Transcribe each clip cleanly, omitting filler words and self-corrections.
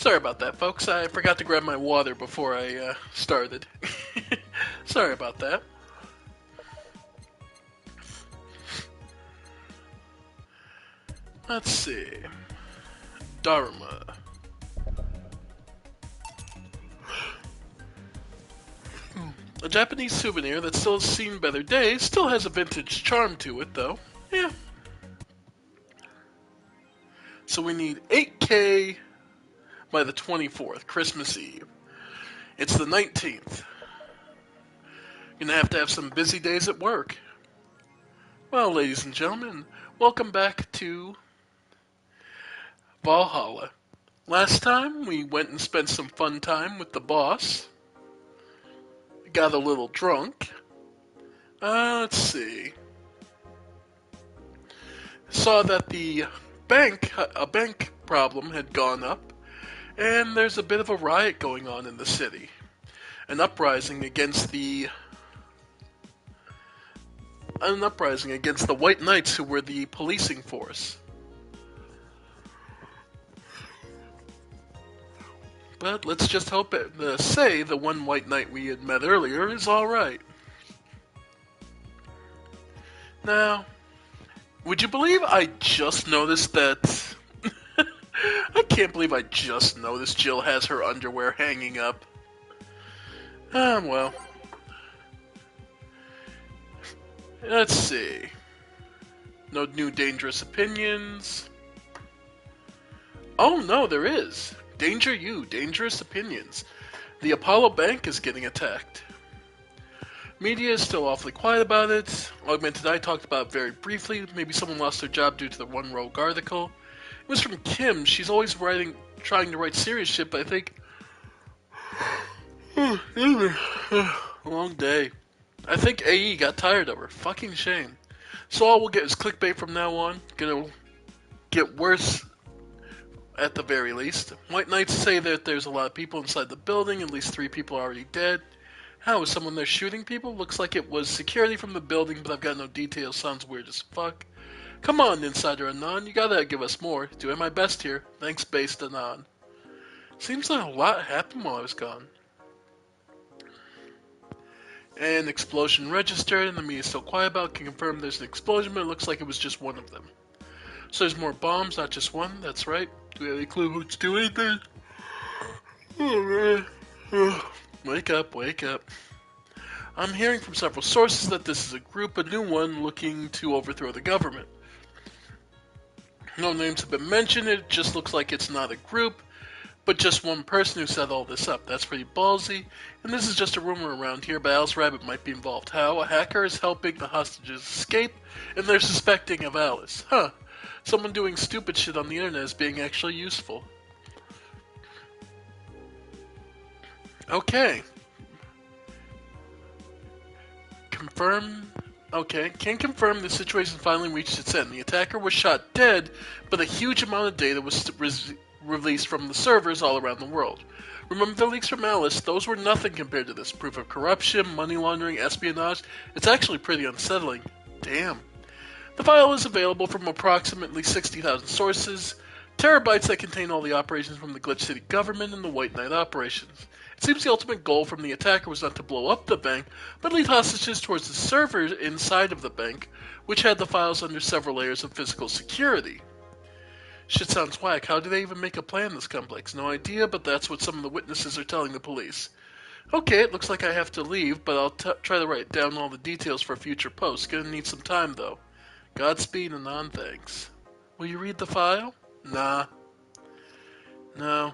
Sorry about that, folks. I forgot to grab my water before I started. Sorry about that. Let's see. Dharma. A Japanese souvenir that still has seen better days, still has a vintage charm to it, though. Yeah. So we need 8K by the 24th, Christmas Eve. It's the 19th. Gonna have some busy days at work. Well, ladies and gentlemen, welcome back to Valhalla. Last time, we went and spent some fun time with the boss. Got a little drunk. Let's see. Saw that a bank problem had gone up, and there's a bit of a riot going on in the city. An uprising against the White Knights, who were the policing force. But let's just hope the one White Knight we had met earlier is alright. Now, would you believe I just noticed that... I can't believe I just noticed Jill has her underwear hanging up. Well. Let's see. No new dangerous opinions. Oh no, there is. Danger you, dangerous opinions. The Apollo Bank is getting attacked. Media is still awfully quiet about it. Augmented Eye talked about it very briefly. Maybe someone lost their job due to the one rogue article. It was from Kim. She's always trying to write serious shit, but I think... a long day. I think AE got tired of her. Fucking shame. So all we'll get is clickbait from now on. Gonna get worse at the very least. White Knights say that there's a lot of people inside the building. At least 3 people are already dead. How, is someone there shooting people? Looks like it was security from the building, but I've got no details. Sounds weird as fuck. Come on, Insider Anon. You gotta give us more. Doing my best here. Thanks, Based Anon. Seems like a lot happened while I was gone. An explosion registered, and the media is still quiet about it. Can confirm there's an explosion, but it looks like it was just one of them. So there's more bombs, not just one. That's right. Do we have any clue who's doing anything? Oh, man. Wake up, wake up. I'm hearing from several sources that this is a group, a new one, looking to overthrow the government. No names have been mentioned. It just looks like it's not a group, but just one person who set all this up. That's pretty ballsy. And this is just a rumor around here, but Alice Rabbit might be involved. How? A hacker is helping the hostages escape, and they're suspecting of Alice. Huh. Someone doing stupid shit on the internet is being actually useful. Okay. Confirm. Okay, can confirm the situation finally reached its end. The attacker was shot dead, but a huge amount of data was released from the servers all around the world. Remember the leaks from Alice? Those were nothing compared to this. Proof of corruption, money laundering, espionage. It's actually pretty unsettling. Damn. The file is available from approximately 60,000 sources, terabytes that contain all the operations from the Glitch City government and the White Knight operations. It seems the ultimate goal from the attacker was not to blow up the bank, but lead hostages towards the servers inside of the bank, which had the files under several layers of physical security. Shit sounds whack. How do they even make a plan this complex? No idea, but that's what some of the witnesses are telling the police. Okay, it looks like I have to leave, but I'll try to write down all the details for a future post. Gonna need some time, though. Godspeed and thanks. Will you read the file? Nah. No.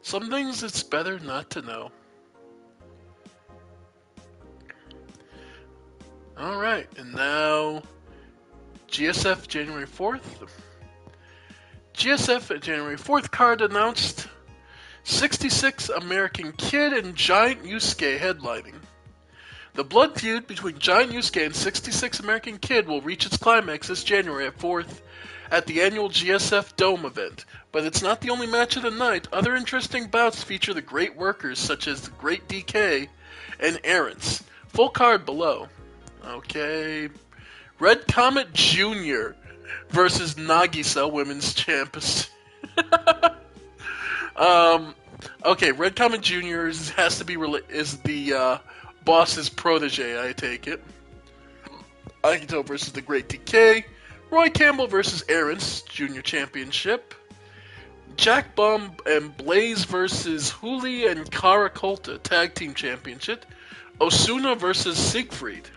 Some things it's better not to know. Alright, and now... GSF January 4th. GSF January 4th card announced 66 American Kid and Giant Yusuke headlining. The blood feud between Giant Yusuke and 66 American Kid will reach its climax this January 4th at the annual GSF Dome event. But it's not the only match of the night. Other interesting bouts feature the Great Workers such as the Great DK and Errants. Full card below. Okay. Red Comet Jr. versus Nagisa Women's Champions. Okay, Red Comet Jr. has to be is the boss's protege, I take it. Akito versus the Great DK. Roy Campbell versus Aaron's Junior Championship. Jack Bum and Blaze versus Huli and Karakolta Tag Team Championship. Osuna versus Siegfried.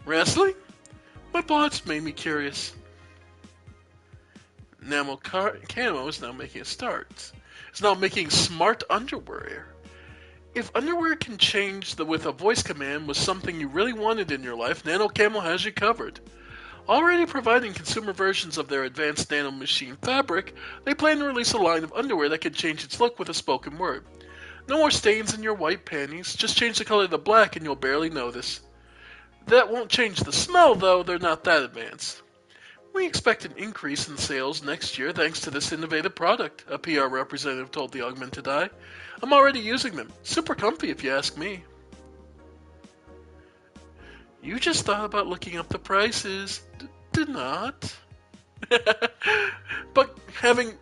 Wrestling? My bots made me curious. Camo is now making a start. It's now making smart underwear. If underwear can change with a voice command was something you really wanted in your life, Nano Camo has you covered. Already providing consumer versions of their advanced nano machine fabric, they plan to release a line of underwear that can change its look with a spoken word. No more stains in your white panties, just change the color to black and you'll barely notice. That won't change the smell though, they're not that advanced. We expect an increase in sales next year thanks to this innovative product, a PR representative told the Augmented Eye. I'm already using them. Super comfy if you ask me. You just thought about looking up the prices. Did not. But having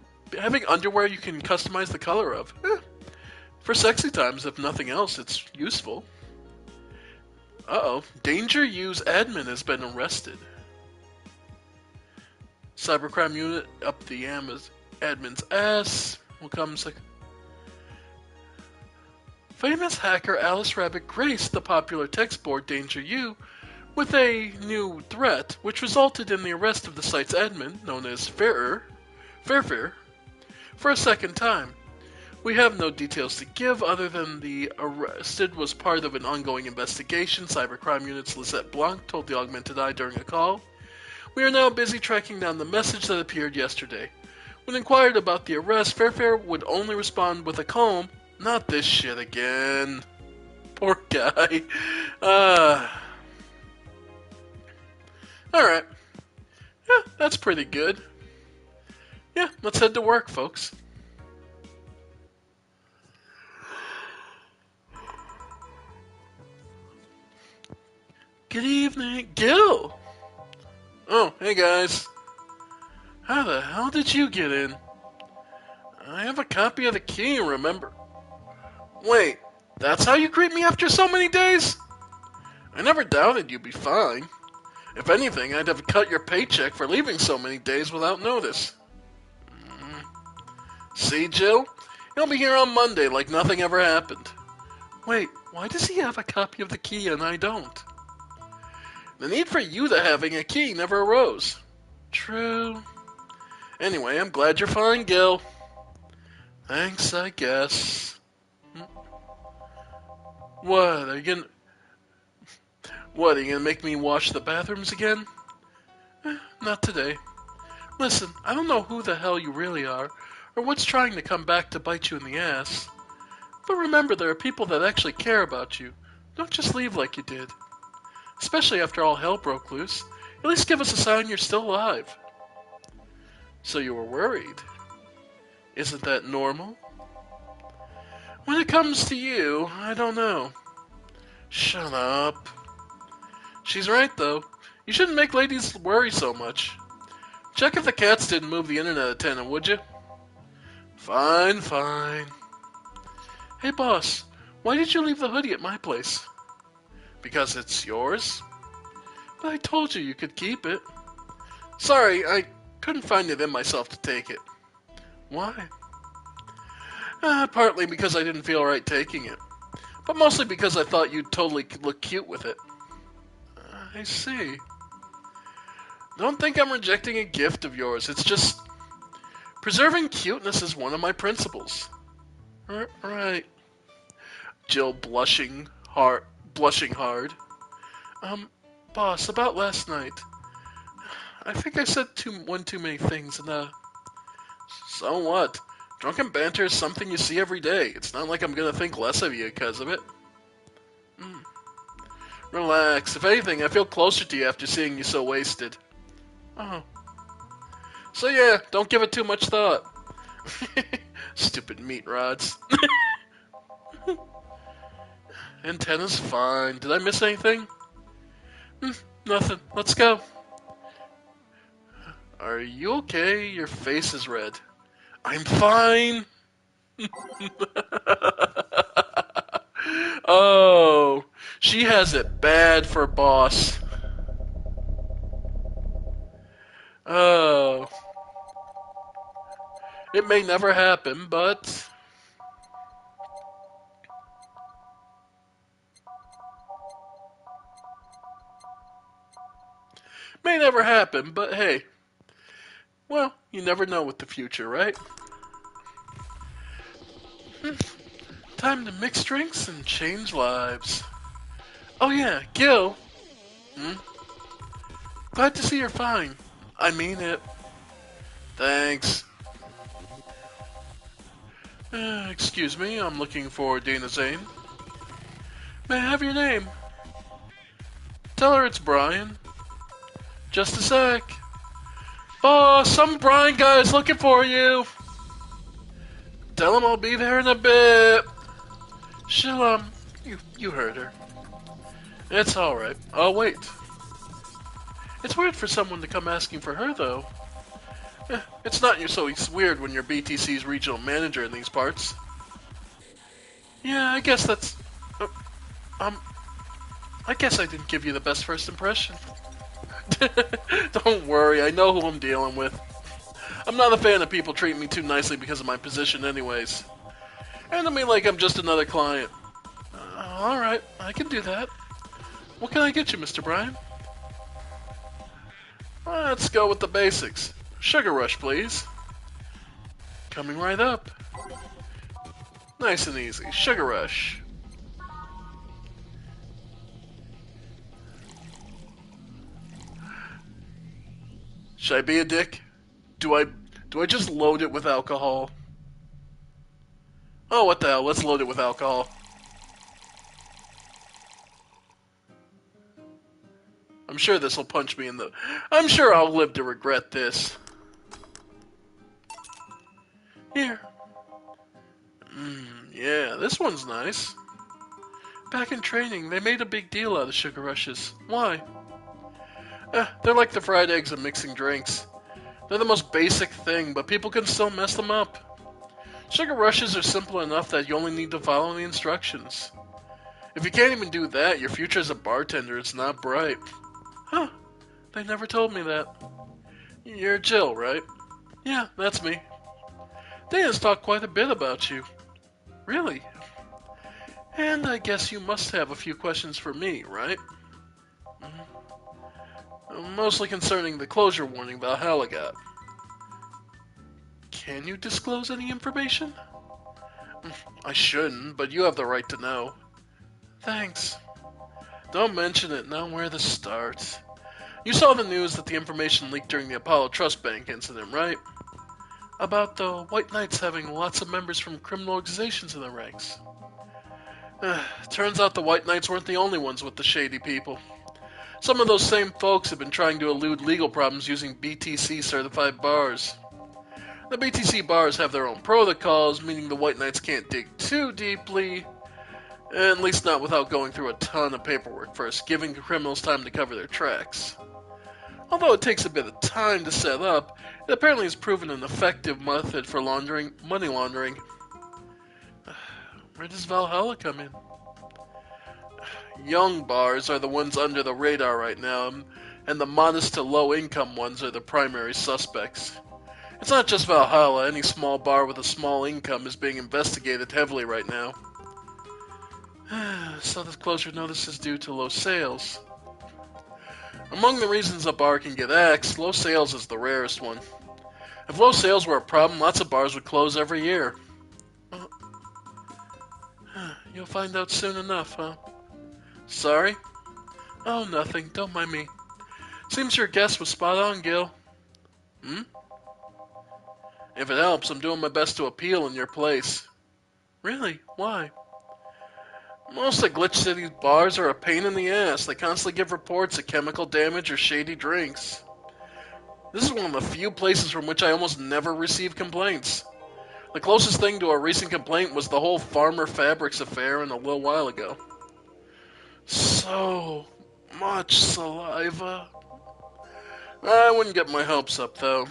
underwear you can customize the color of. For sexy times, if nothing else, it's useful. Uh-oh. Danger U's admin has been arrested. Cybercrime unit up the admin's ass. Will come second. Famous hacker Alice Rabbit graced the popular text board Danger U with a new threat, which resulted in the arrest of the site's admin, known as Fairfair, for a second time. We have no details to give other than the arrested was part of an ongoing investigation, Cybercrime Unit's Lisette Blanc told the Augmented Eye during a call. We are now busy tracking down the message that appeared yesterday. When inquired about the arrest, Fairfair would only respond with a calm, "Not this shit again." Poor guy. Alright. Yeah, that's pretty good. Yeah, let's head to work, folks. Good evening, Gil! Oh, hey guys. How the hell did you get in? I have a copy of the key, remember? Wait, that's how you greet me after so many days? I never doubted you'd be fine. If anything, I'd have cut your paycheck for leaving so many days without notice. See, Jill? He'll be here on Monday like nothing ever happened. Wait, why does he have a copy of the key and I don't? The need for you to having a key never arose. True. Anyway, I'm glad you're fine, Gil. Thanks, I guess. What, are you gonna make me wash the bathrooms again? Not today. Listen, I don't know who the hell you really are, or what's trying to come back to bite you in the ass. But remember, there are people that actually care about you. Don't just leave like you did. Especially after all hell broke loose. At least give us a sign you're still alive. So you were worried. Isn't that normal? When it comes to you, I don't know. Shut up. She's right, though. You shouldn't make ladies worry so much. Check if the cats didn't move the internet antenna, would you? Fine, fine. Hey, boss, why did you leave the hoodie at my place? Because it's yours? But I told you you could keep it. Sorry, I couldn't find it in myself to take it. Why? Partly because I didn't feel right taking it. But mostly because I thought you'd totally look cute with it. I see. Don't think I'm rejecting a gift of yours. It's just... preserving cuteness is one of my principles. Right. Jill blushing hard. Boss, about last night. I think I said one too many things, and so what? Drunken banter is something you see every day. It's not like I'm gonna think less of you because of it. Relax. If anything, I feel closer to you after seeing you so wasted. Oh. So yeah, don't give it too much thought. Stupid meat rods. Antenna's fine. Did I miss anything? Nothing. Let's go. Are you okay? Your face is red. I'm fine. Oh, she has it bad for boss. Oh, it may never happen, but hey, well, you never know with the future, right? Time to mix drinks and change lives. Oh yeah, Gil. Hmm? Glad to see you're fine. I mean it. Thanks. Excuse me, I'm looking for Dana Zane. May I have your name? Tell her it's Brian. Just a sec. Boss, some Brian guy's looking for you. Tell him I'll be there in a bit. She'll, you heard her. It's alright. I'll wait. It's weird for someone to come asking for her, though. It's not so weird when you're BTC's regional manager in these parts. Yeah, I guess that's... Uh, um, I guess I didn't give you the best first impression. Don't worry, I know who I'm dealing with. I'm not a fan of people treating me too nicely because of my position anyways. And I mean like I'm just another client. Alright, I can do that. What can I get you, Mr. Bryan? Let's go with the basics. Sugar Rush, please. Coming right up. Nice and easy. Sugar Rush. Should I be a dick? Do I just load it with alcohol? Oh, what the hell? Let's load it with alcohol. I'm sure this will punch me in the... I'm sure I'll live to regret this. Here. Yeah, this one's nice. Back in training, they made a big deal out of Sugar Rushes. Why? They're like the fried eggs of mixing drinks. They're the most basic thing, but people can still mess them up. Sugar Rushes are simple enough that you only need to follow the instructions. If you can't even do that, your future as a bartender is not bright. Huh, they never told me that. You're Jill, right? Yeah, that's me. Dana's talked quite a bit about you. Really? And I guess you must have a few questions for me, right? Mostly concerning the closure warning Valhalla got. Can you disclose any information? I shouldn't, but you have the right to know. Thanks. Don't mention it, now where to start. You saw the news that the information leaked during the Apollo Trust Bank incident, right? About the White Knights having lots of members from criminal organizations in their ranks. Turns out the White Knights weren't the only ones with the shady people. Some of those same folks have been trying to elude legal problems using BTC-certified bars. The BTC bars have their own protocols, meaning the White Knights can't dig too deeply, at least not without going through a ton of paperwork first, giving criminals time to cover their tracks. Although it takes a bit of time to set up, it apparently has proven an effective method for money laundering. Where does Valhalla come in? Young bars are the ones under the radar right now, and the modest to low income ones are the primary suspects. It's not just Valhalla, any small bar with a small income is being investigated heavily right now. So the closure notice is due to low sales. Among the reasons a bar can get axed, low sales is the rarest one. If low sales were a problem, lots of bars would close every year. You'll find out soon enough, huh? Sorry? Oh, nothing. Don't mind me. Seems your guess was spot on, Gil. If it helps, I'm doing my best to appeal in your place. Really? Why? Most of Glitch City's bars are a pain in the ass. They constantly give reports of chemical damage or shady drinks. This is one of the few places from which I almost never receive complaints. The closest thing to a recent complaint was the whole Farmer Fabrics affair a little while ago. So much saliva. I wouldn't get my hopes up, though.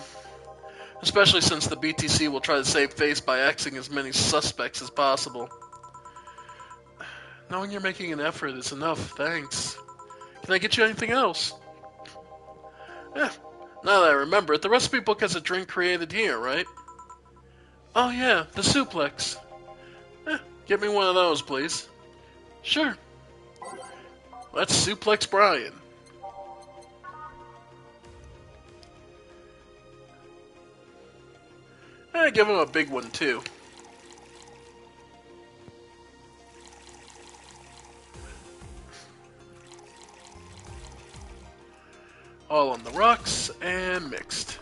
Especially since the BTC will try to save face by axing as many suspects as possible. Knowing you're making an effort is enough, thanks. Can I get you anything else? Eh, now that I remember it, the recipe book has a drink created here, right? Oh yeah, the suplex. Get me one of those, please. Sure. Let's suplex Brian. Give him a big one, too. All on the rocks and mixed.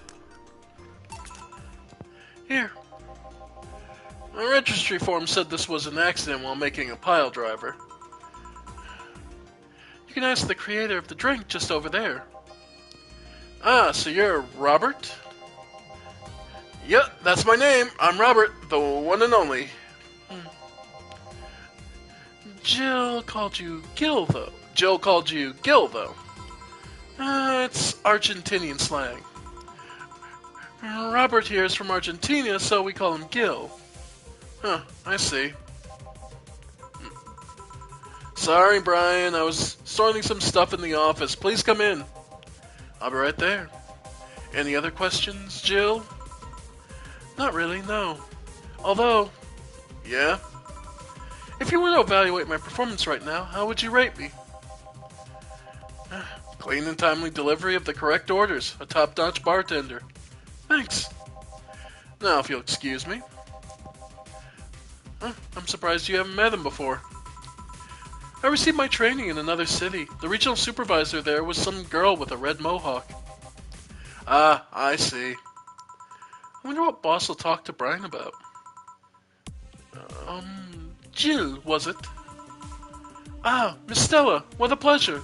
Here. My registry form said this was an accident while making a pile driver. You can ask the creator of the drink just over there. Ah, so you're Robert? Yep, that's my name. I'm Robert, the one and only. Jill called you Gil, though. It's Argentinian slang. Robert here is from Argentina, so we call him Gil. Huh, I see. Sorry, Brian, I was sorting some stuff in the office. Please come in. I'll be right there. Any other questions, Jill? Not really, no. Although, yeah? If you were to evaluate my performance right now, how would you rate me? Clean and timely delivery of the correct orders. A top-notch bartender. Thanks. Now, if you'll excuse me. I'm surprised you haven't met him before. I received my training in another city. The regional supervisor there was some girl with a red mohawk. Ah, I see. I wonder what boss will talk to Brian about. Jill, was it? Ah, Miss Stella, what a pleasure.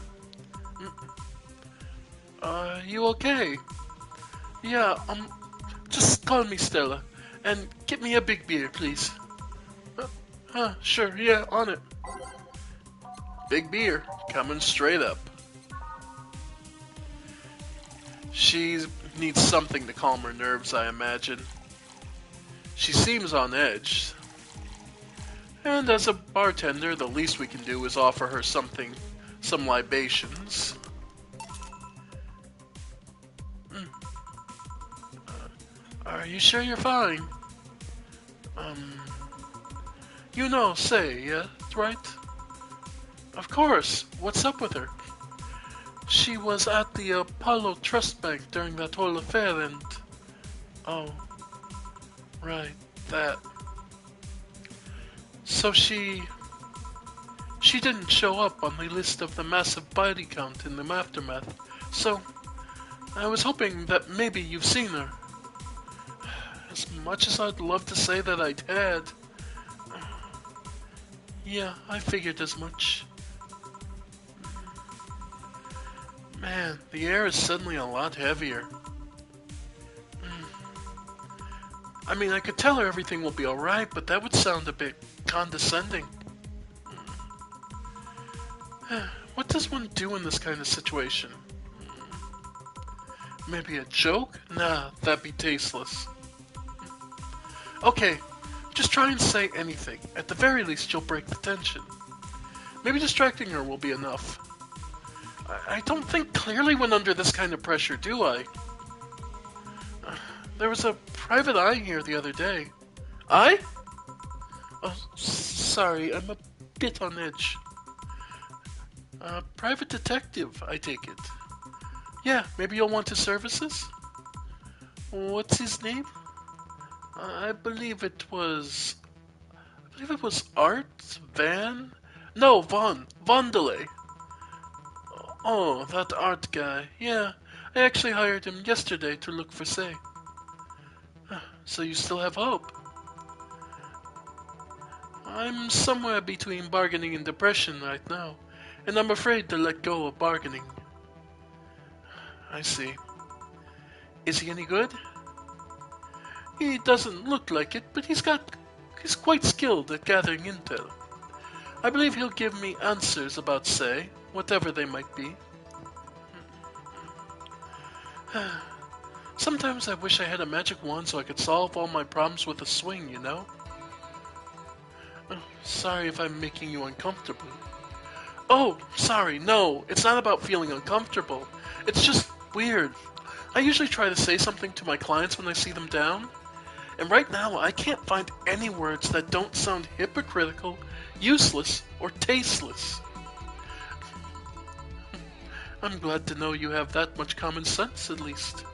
You okay? Yeah, just call me Stella. And get me a big beer, please. Sure, yeah, on it. Big beer, coming straight up. She needs something to calm her nerves, I imagine. She seems on edge. And as a bartender, the least we can do is offer her some libations. Are you sure you're fine? You know, say, yeah, right? Of course. What's up with her? She was at the Apollo Trust Bank during that whole affair and... Oh. Right, that. So she didn't show up on the list of the massive body count in the aftermath. So, I was hoping that maybe you've seen her. As much as I'd love to say that I'd had. Yeah, I figured as much. Man, the air is suddenly a lot heavier. I mean, I could tell her everything will be alright, but that would sound a bit condescending. What does one do in this kind of situation? Maybe a joke? Nah, that'd be tasteless. Okay, just try and say anything. At the very least, you'll break the tension. Maybe distracting her will be enough. I don't think clearly when under this kind of pressure, do I? There was a private eye here the other day. I? Oh, sorry, I'm a bit on edge. Private detective, I take it. Yeah, maybe you'll want his services? What's his name? I believe it was Art Van? No, Von Delay. Oh, that Art guy. Yeah, I actually hired him yesterday to look for Say. So you still have hope? I'm somewhere between bargaining and depression right now, and I'm afraid to let go of bargaining. I see. Is he any good? He doesn't look like it, but he's quite skilled at gathering intel. I believe he'll give me answers about Say, whatever they might be. Sometimes I wish I had a magic wand so I could solve all my problems with a swing, you know? Oh, sorry if I'm making you uncomfortable. Oh, sorry, no, it's not about feeling uncomfortable. It's just weird. I usually try to say something to my clients when I see them down, and right now I can't find any words that don't sound hypocritical, useless, or tasteless. I'm glad to know you have that much common sense, at least.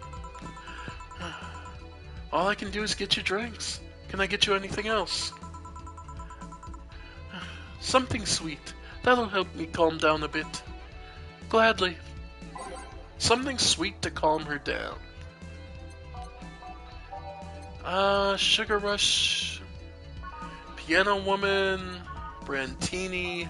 All I can do is get you drinks. Can I get you anything else? Something sweet. That'll help me calm down a bit. Gladly. Something sweet to calm her down. Sugar Rush, Piano Woman, Brantini.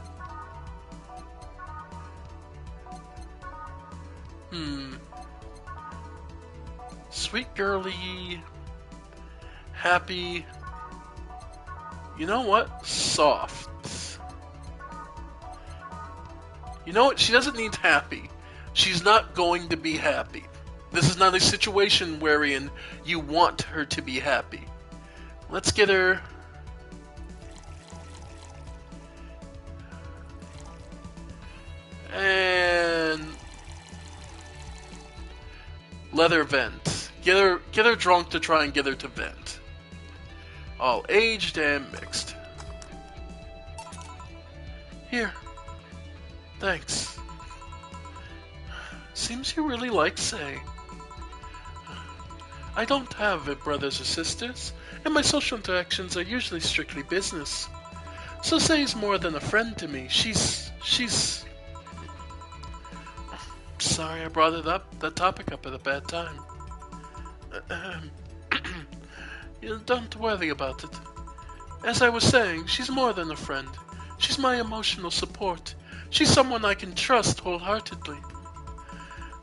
Sweet Girly, Happy. You know what? Soft. You know what? She doesn't need happy. She's not going to be happy. This is not a situation wherein you want her to be happy. Let's get her... And... let her vent. Get her drunk to try and get her to vent. All aged and mixed. Here. Thanks. Seems you really like Say. I don't have brothers or sisters, and my social interactions are usually strictly business. So Say's more than a friend to me. She's... Sorry I brought that topic up at a bad time. Don't worry about it. As I was saying, she's more than a friend. She's my emotional support. She's someone I can trust wholeheartedly.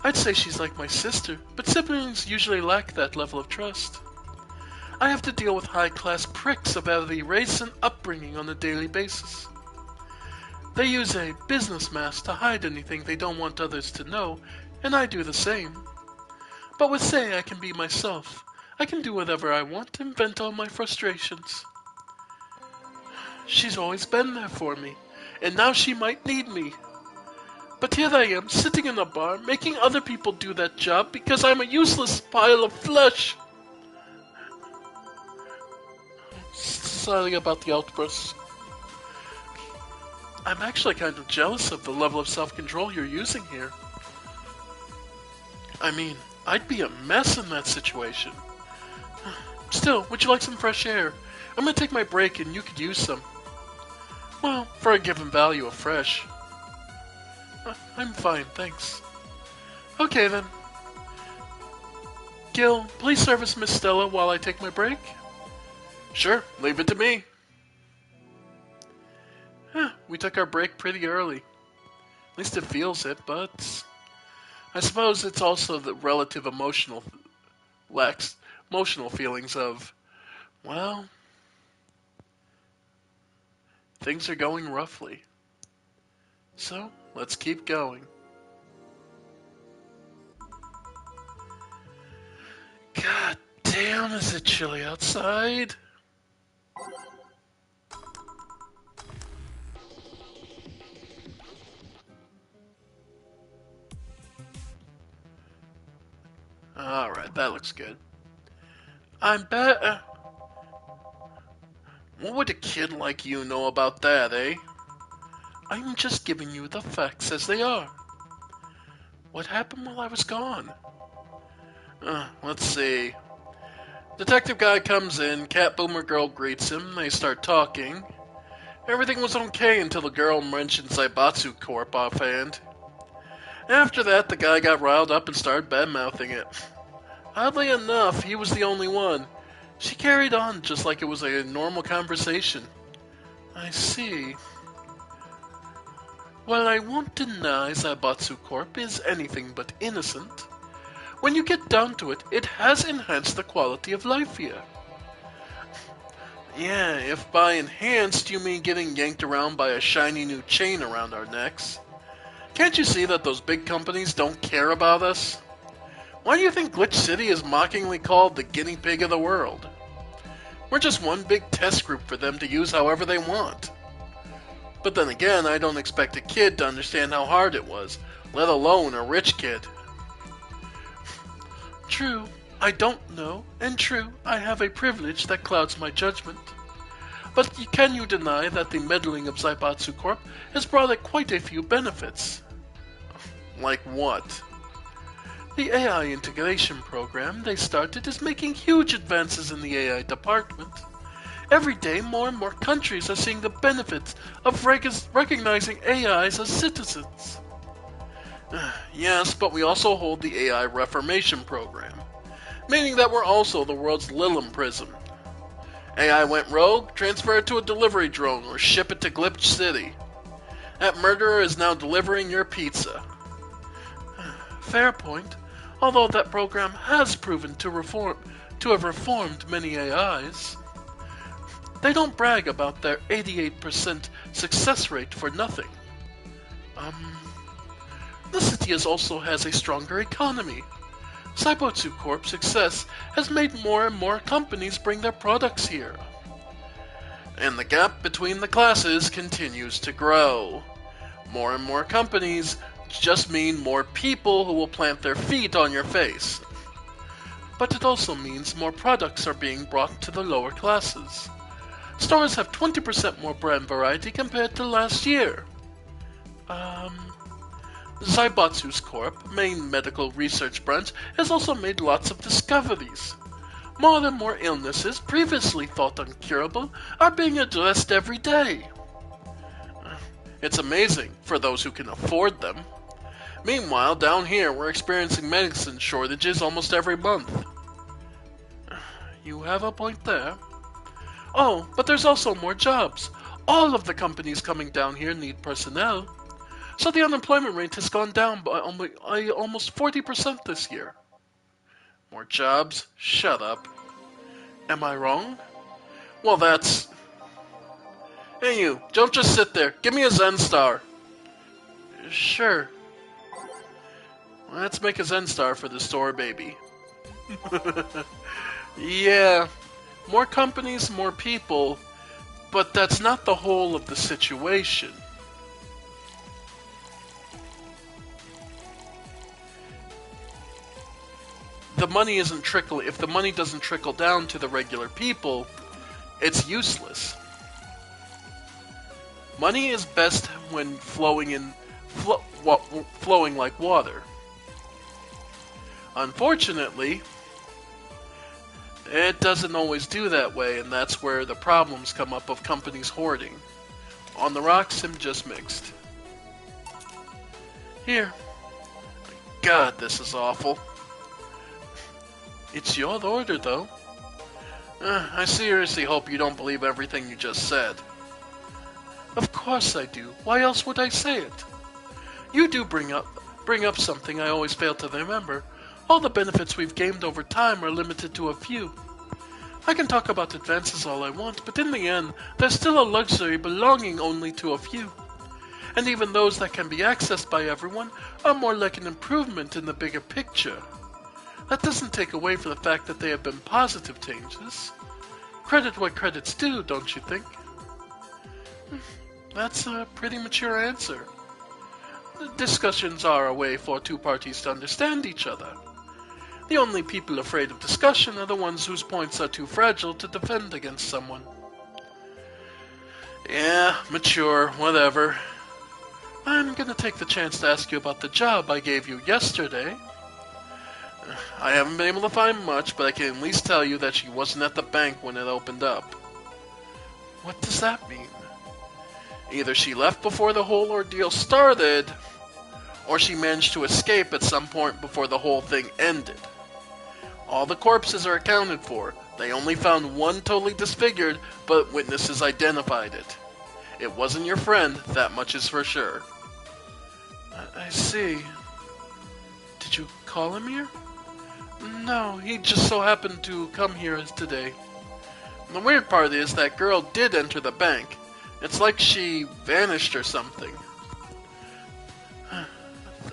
I'd say she's like my sister, but siblings usually lack that level of trust. I have to deal with high-class pricks of every race and upbringing on a daily basis. They use a business mask to hide anything they don't want others to know, and I do the same. But with Say, I can be myself. I can do whatever I want and vent all my frustrations. She's always been there for me, and now she might need me. But here I am, sitting in a bar, making other people do that job because I'm a useless pile of flesh. Sorry about the outburst. I'm actually kind of jealous of the level of self-control you're using here. I mean, I'd be a mess in that situation. Still, would you like some fresh air? I'm gonna take my break and you could use some. Well, for a given value of fresh. I'm fine, thanks. Okay then. Gil, please service Miss Stella while I take my break? Sure, leave it to me. We took our break pretty early. At least it feels it, but... I suppose it's also the relative emotional feelings of, well, things are going roughly. So, let's keep going. God damn, is it chilly outside? Alright, that looks good. I'm bet. What would a kid like you know about that, eh? I'm just giving you the facts as they are. What happened while I was gone? Let's see. Detective guy comes in, Cat Boomer girl greets him, they start talking. Everything was okay until the girl mentioned Zaibatsu Corp offhand. After that, the guy got riled up and started bad-mouthing it. Oddly enough, he was the only one. She carried on just like it was a normal conversation. I see. Well, I won't deny Zaibatsu Corp is anything but innocent. When you get down to it, it has enhanced the quality of life here. Yeah, if by enhanced you mean getting yanked around by a shiny new chain around our necks. Can't you see that those big companies don't care about us? Why do you think Glitch City is mockingly called the guinea pig of the world? We're just one big test group for them to use however they want. But then again, I don't expect a kid to understand how hard it was, let alone a rich kid. True, I don't know, and true, I have a privilege that clouds my judgment. But can you deny that the meddling of Zaibatsu Corp has brought it quite a few benefits? Like what? The AI integration program they started is making huge advances in the AI department. Every day, more and more countries are seeing the benefits of recognizing AIs as citizens. Yes, but we also hold the AI Reformation program, meaning that we're also the world's Lilum Prism. AI went rogue, transfer it to a delivery drone, or ship it to Glitch City. That murderer is now delivering your pizza. Fair point, although that program has proven to have reformed many AIs. They don't brag about their 88% success rate for nothing. The city also has a stronger economy. Zaibatsu Corp's success has made more and more companies bring their products here. And the gap between the classes continues to grow. More and more companies just mean more people who will plant their feet on your face. But it also means more products are being brought to the lower classes. Stores have 20% more brand variety compared to last year. Zaibatsu's Corp, main medical research branch, has also made lots of discoveries. More and more illnesses, previously thought uncurable, are being addressed every day. It's amazing, for those who can afford them. Meanwhile, down here, we're experiencing medicine shortages almost every month. You have a point there. Oh, but there's also more jobs. All of the companies coming down here need personnel. So the unemployment rate has gone down by almost 40% this year. More jobs? Shut up. Am I wrong? Well, that's... Hey you, don't just sit there. Give me a Zen Star. Sure. Let's make a Zen Star for the store baby. Yeah, more companies, more people, but that's not the whole of the situation. The money isn't if the money doesn't trickle down to the regular people, it's useless. Money is best when flowing like water. Unfortunately, it doesn't always do that way, and that's where the problems come up of companies hoarding. On the rocks, I'm just mixed. Here. God, this is awful. It's your order, though. I seriously hope you don't believe everything you just said. Of course I do. Why else would I say it? You do bring up something I always fail to remember. All the benefits we've gained over time are limited to a few. I can talk about advances all I want, but in the end, they're still a luxury belonging only to a few. And even those that can be accessed by everyone are more like an improvement in the bigger picture. That doesn't take away from the fact that they have been positive changes. Credit what credit's due, don't you think? That's a pretty mature answer. Discussions are a way for two parties to understand each other. The only people afraid of discussion are the ones whose points are too fragile to defend against someone. Yeah, mature, whatever. I'm gonna take the chance to ask you about the job I gave you yesterday. I haven't been able to find much, but I can at least tell you that she wasn't at the bank when it opened up. What does that mean? Either she left before the whole ordeal started, or she managed to escape at some point before the whole thing ended. All the corpses are accounted for. They only found one totally disfigured, but witnesses identified it. It wasn't your friend, that much is for sure. I see. Did you call him here? No, he just so happened to come here today. The weird part is that girl did enter the bank. It's like she vanished or something.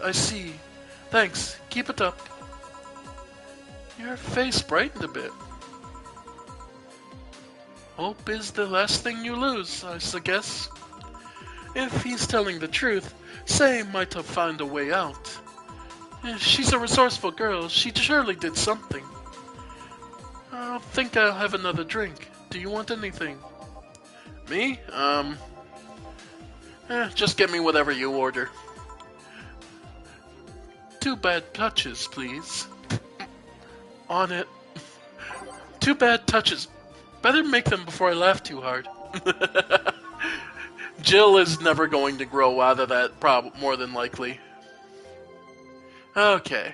I see. Thanks. Keep it up. Your face brightened a bit. Hope is the last thing you lose, I guess. If he's telling the truth, Say might have found a way out. She's a resourceful girl. She surely did something. I think I'll have another drink. Do you want anything? Me? Just get me whatever you order. 2 bad touches, please. On it. 2 bad touches. Better make them before I laugh too hard. Jill is never going to grow out of that, more than likely. Okay.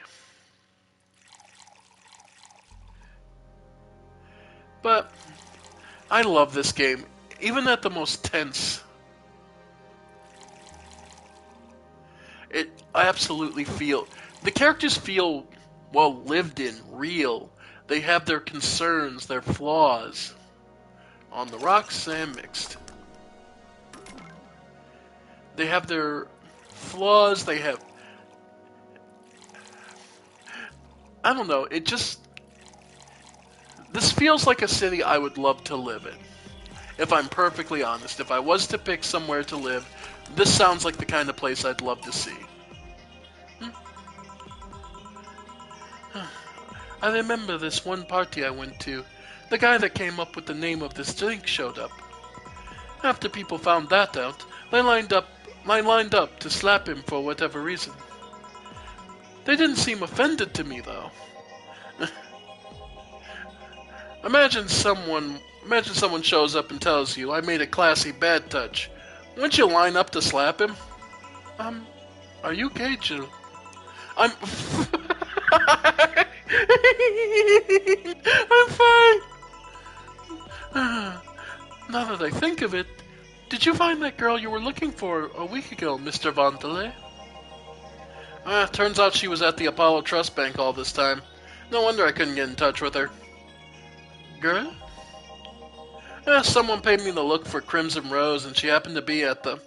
But I love this game, even at the most tense. I absolutely feel... The characters feel, well, lived in, real. They have their concerns, their flaws. On the rocks and mixed. They have their flaws, they have... I don't know, it just... This feels like a city I would love to live in. If I'm perfectly honest, if I was to pick somewhere to live, this sounds like the kind of place I'd love to see. I remember this one party I went to. The guy that came up with the name of this drink showed up. After people found that out, they lined up to slap him for whatever reason. They didn't seem offended to me, though. Imagine someone shows up and tells you, I made a classy bad touch. Wouldn't you line up to slap him? Are you gay, Jill? I'm fine. Now that I think of it, did you find that girl you were looking for a week ago, Mr. Vandale? Turns out she was at the Apollo Trust Bank all this time. No wonder I couldn't get in touch with her. Girl? Someone paid me the look for Crimson Rose, and she happened to be at the...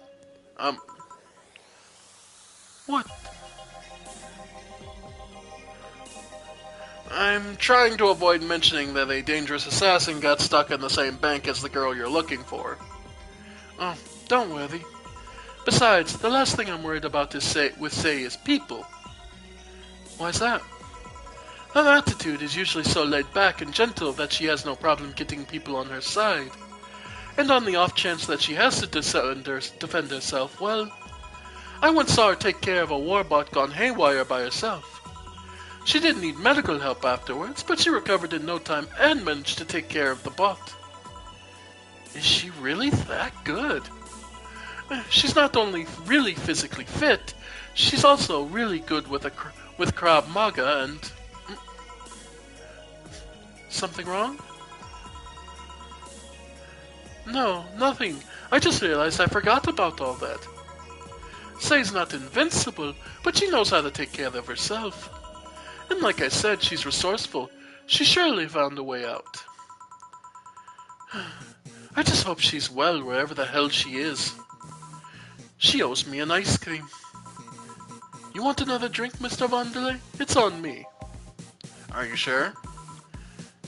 What? I'm trying to avoid mentioning that a dangerous assassin got stuck in the same bank as the girl you're looking for. Oh, don't worry. Besides, the last thing I'm worried about with Say is people. Why's that? Her attitude is usually so laid back and gentle that she has no problem getting people on her side. And on the off chance that she has to defend herself, well, I once saw her take care of a warbot gone haywire by herself. She didn't need medical help afterwards, but she recovered in no time and managed to take care of the bot. Is she really that good? She's not only really physically fit, she's also really good with Krav Maga and... Something wrong? No, nothing. I just realized I forgot about all that. Say's not invincible, but she knows how to take care of herself. And like I said, she's resourceful. She surely found a way out. I just hope she's well wherever the hell she is. She owes me an ice cream. You want another drink, Mr. Vandale? It's on me. Are you sure?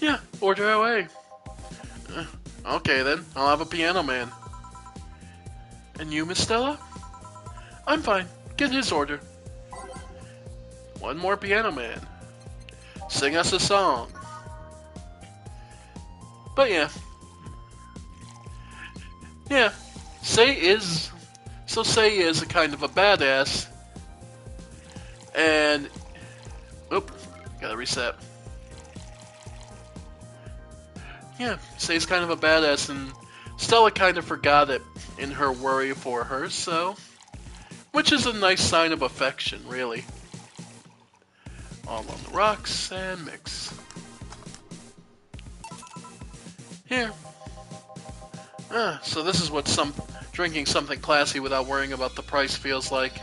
Yeah, order away. Okay then, I'll have a Piano Man. And you, Miss Stella? I'm fine. Get his order. One more Piano Man. Sing us a song. But yeah. Yeah. Say is a kind of a badass. And... Oop. Gotta reset. Yeah, Say's kind of a badass, and Stella kind of forgot it in her worry for her, so... Which is a nice sign of affection, really. All on the rocks, and mix. Here. So this is what drinking something classy without worrying about the price feels like.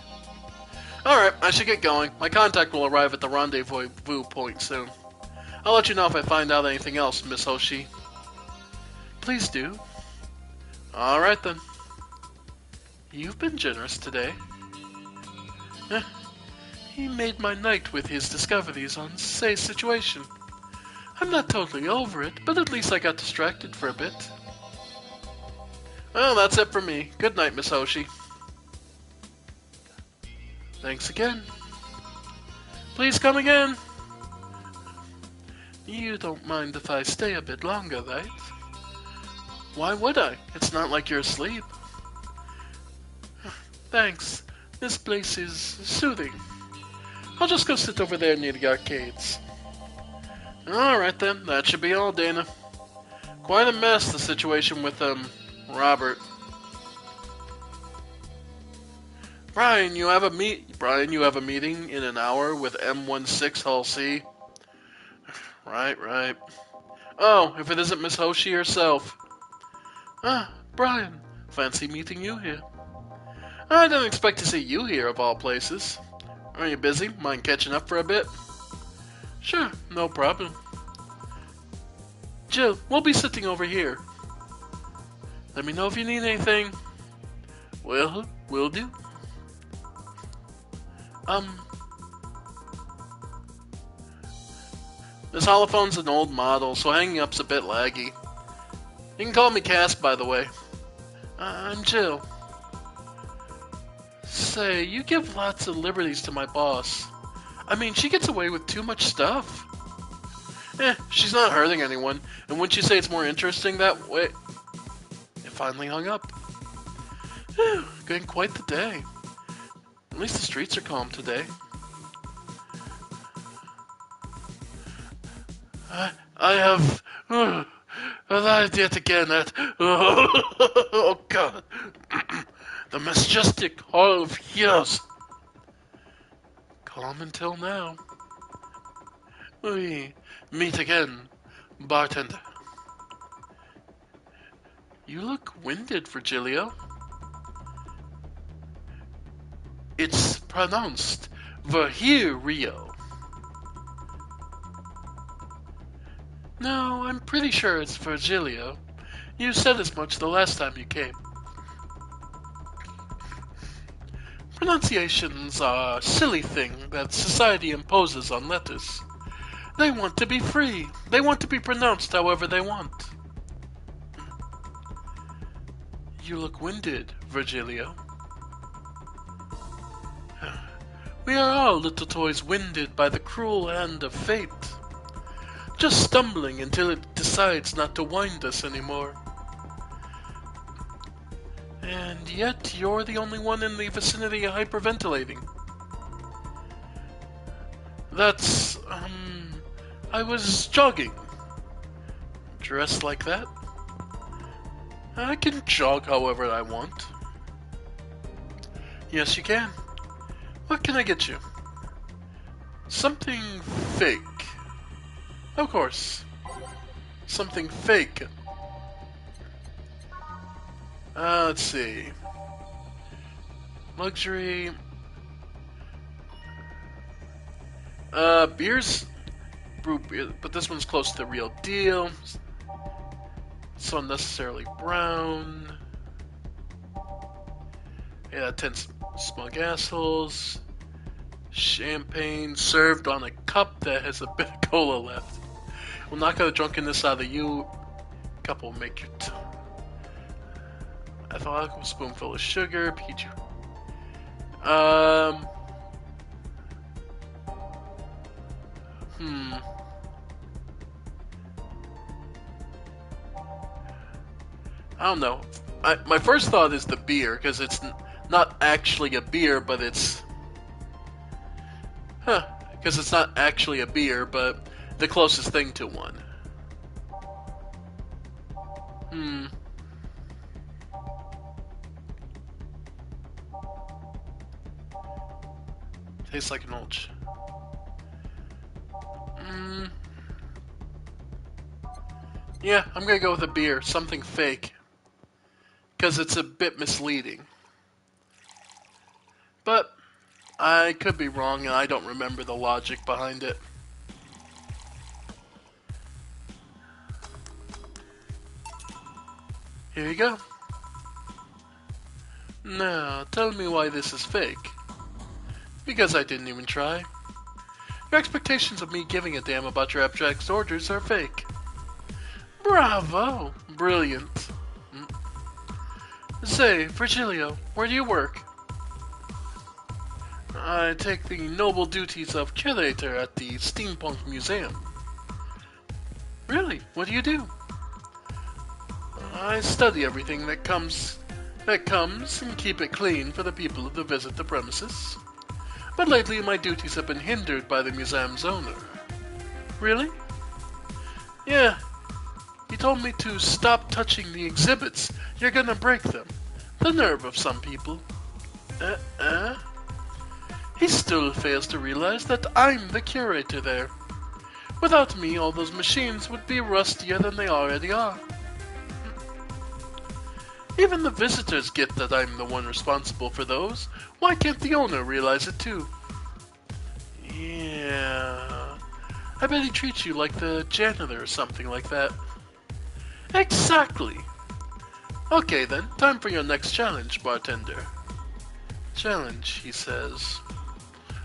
Alright, I should get going. My contact will arrive at the rendezvous point soon. I'll let you know if I find out anything else, Miss Hoshi. Please do. Alright then. You've been generous today. He made my night with his discoveries on Say's situation. I'm not totally over it, but at least I got distracted for a bit. Well, that's it for me. Good night, Miss Hoshi. Thanks again. Please come again. You don't mind if I stay a bit longer, right? Why would I? It's not like you're asleep. Thanks. This place is soothing. I'll just go sit over there near the arcades. Alright then, that should be all, Dana. Quite a mess, the situation with, Robert. Brian, you have a meeting in an hour with M16 Hull C? Right. Oh, if it isn't Miss Hoshi herself. Ah, Brian, fancy meeting you here. I didn't expect to see you here, of all places. Are you busy? Mind catching up for a bit? Sure, no problem. Jill, we'll be sitting over here. Let me know if you need anything. Will do. This holophone's an old model, so hanging up's a bit laggy. You can call me Cass, by the way. I'm Jill. Say, you give lots of liberties to my boss. I mean, she gets away with too much stuff. She's not hurting anyone, and wouldn't you say it's more interesting that way? It finally hung up. Getting quite the day. At least the streets are calm today. I have arrived yet again at oh God, the majestic Hall of Heroes. Calm until now. We meet again, bartender. You look winded, Virgilio. It's pronounced Virgilio. No, I'm pretty sure it's Virgilio. You said as much the last time you came. Pronunciations are a silly thing that society imposes on letters. They want to be free. They want to be pronounced however they want. You look winded, Virgilio. We are all little toys winded by the cruel hand of fate. Just stumbling until it decides not to wind us anymore. And yet, you're the only one in the vicinity hyperventilating. That's, I was jogging. Dressed like that? I can jog however I want. Yes, you can. What can I get you? Something fake. Of course. Something fake. Let's see. Luxury. Beers. Brew beer, but this one's close to the real deal. It's unnecessarily brown. Yeah, 10 smug assholes. Champagne served on a cup that has a bit of cola left. We'll knock out the drunkenness out of you. Cup will make you. I thought a spoonful of sugar. PG. I don't know. My first thought is the beer, because it's not actually a beer, but it's... Because it's not actually a beer, but the closest thing to one. Tastes like an old... Yeah, I'm gonna go with a beer. Something fake. Because it's a bit misleading. But I could be wrong, and I don't remember the logic behind it. Here you go. Now, tell me why this is fake. Because I didn't even try. Your expectations of me giving a damn about your abstract orders are fake. Bravo! Brilliant. Say, Virgilio, where do you work? I take the noble duties of curator at the Steampunk Museum. Really? What do you do? I study everything that comes and keep it clean for the people who visit the premises. But lately my duties have been hindered by the museum's owner. Really? Yeah. He told me to stop touching the exhibits. You're gonna break them. The nerve of some people. He still fails to realize that I'm the curator there. Without me, all those machines would be rustier than they already are. Even the visitors get that I'm the one responsible for those. Why can't the owner realize it too? Yeah... I bet he treats you like the janitor or something like that. Exactly! Okay then, time for your next challenge, bartender. Challenge, he says.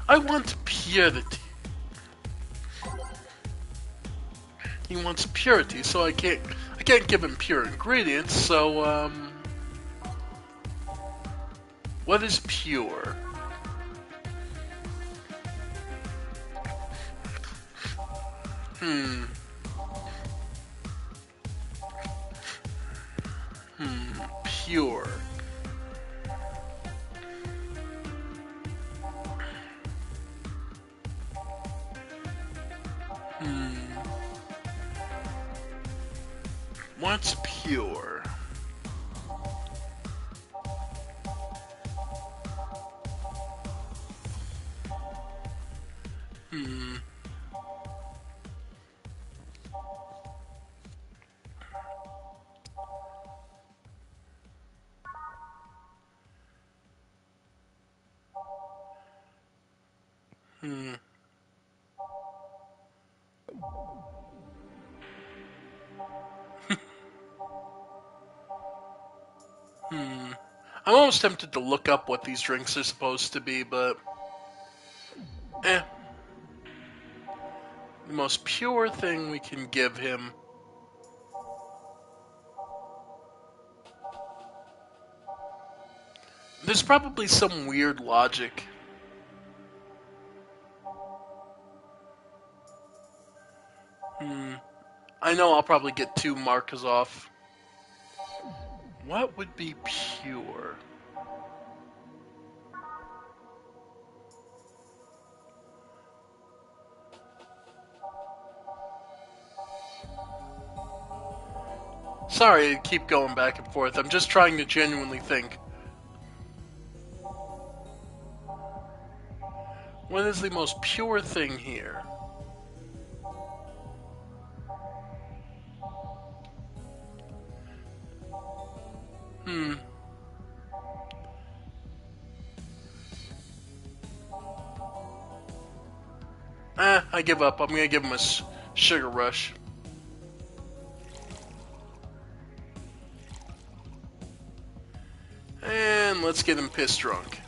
I want purity. He wants purity, so I can't give him pure ingredients, so what is pure? Pure. What's pure? I'm almost tempted to look up what these drinks are supposed to be, but... The most pure thing we can give him... There's probably some weird logic. I know I'll probably get 2 markers off. What would be pure? Sorry to keep going back and forth. I'm just trying to genuinely think. What is the most pure thing here? I give up. I'm gonna give him a sugar rush. And let's get him pissed drunk.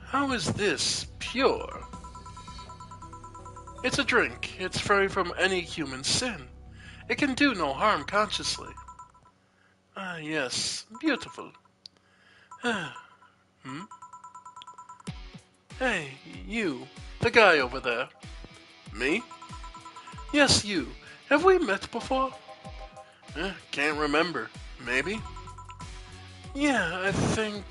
How is this pure? It's a drink. It's free from any human sin. It can do no harm consciously. Ah, yes. Beautiful. Hey, you. The guy over there. Me? Yes, you. Have we met before? Can't remember. Maybe? Yeah, I think...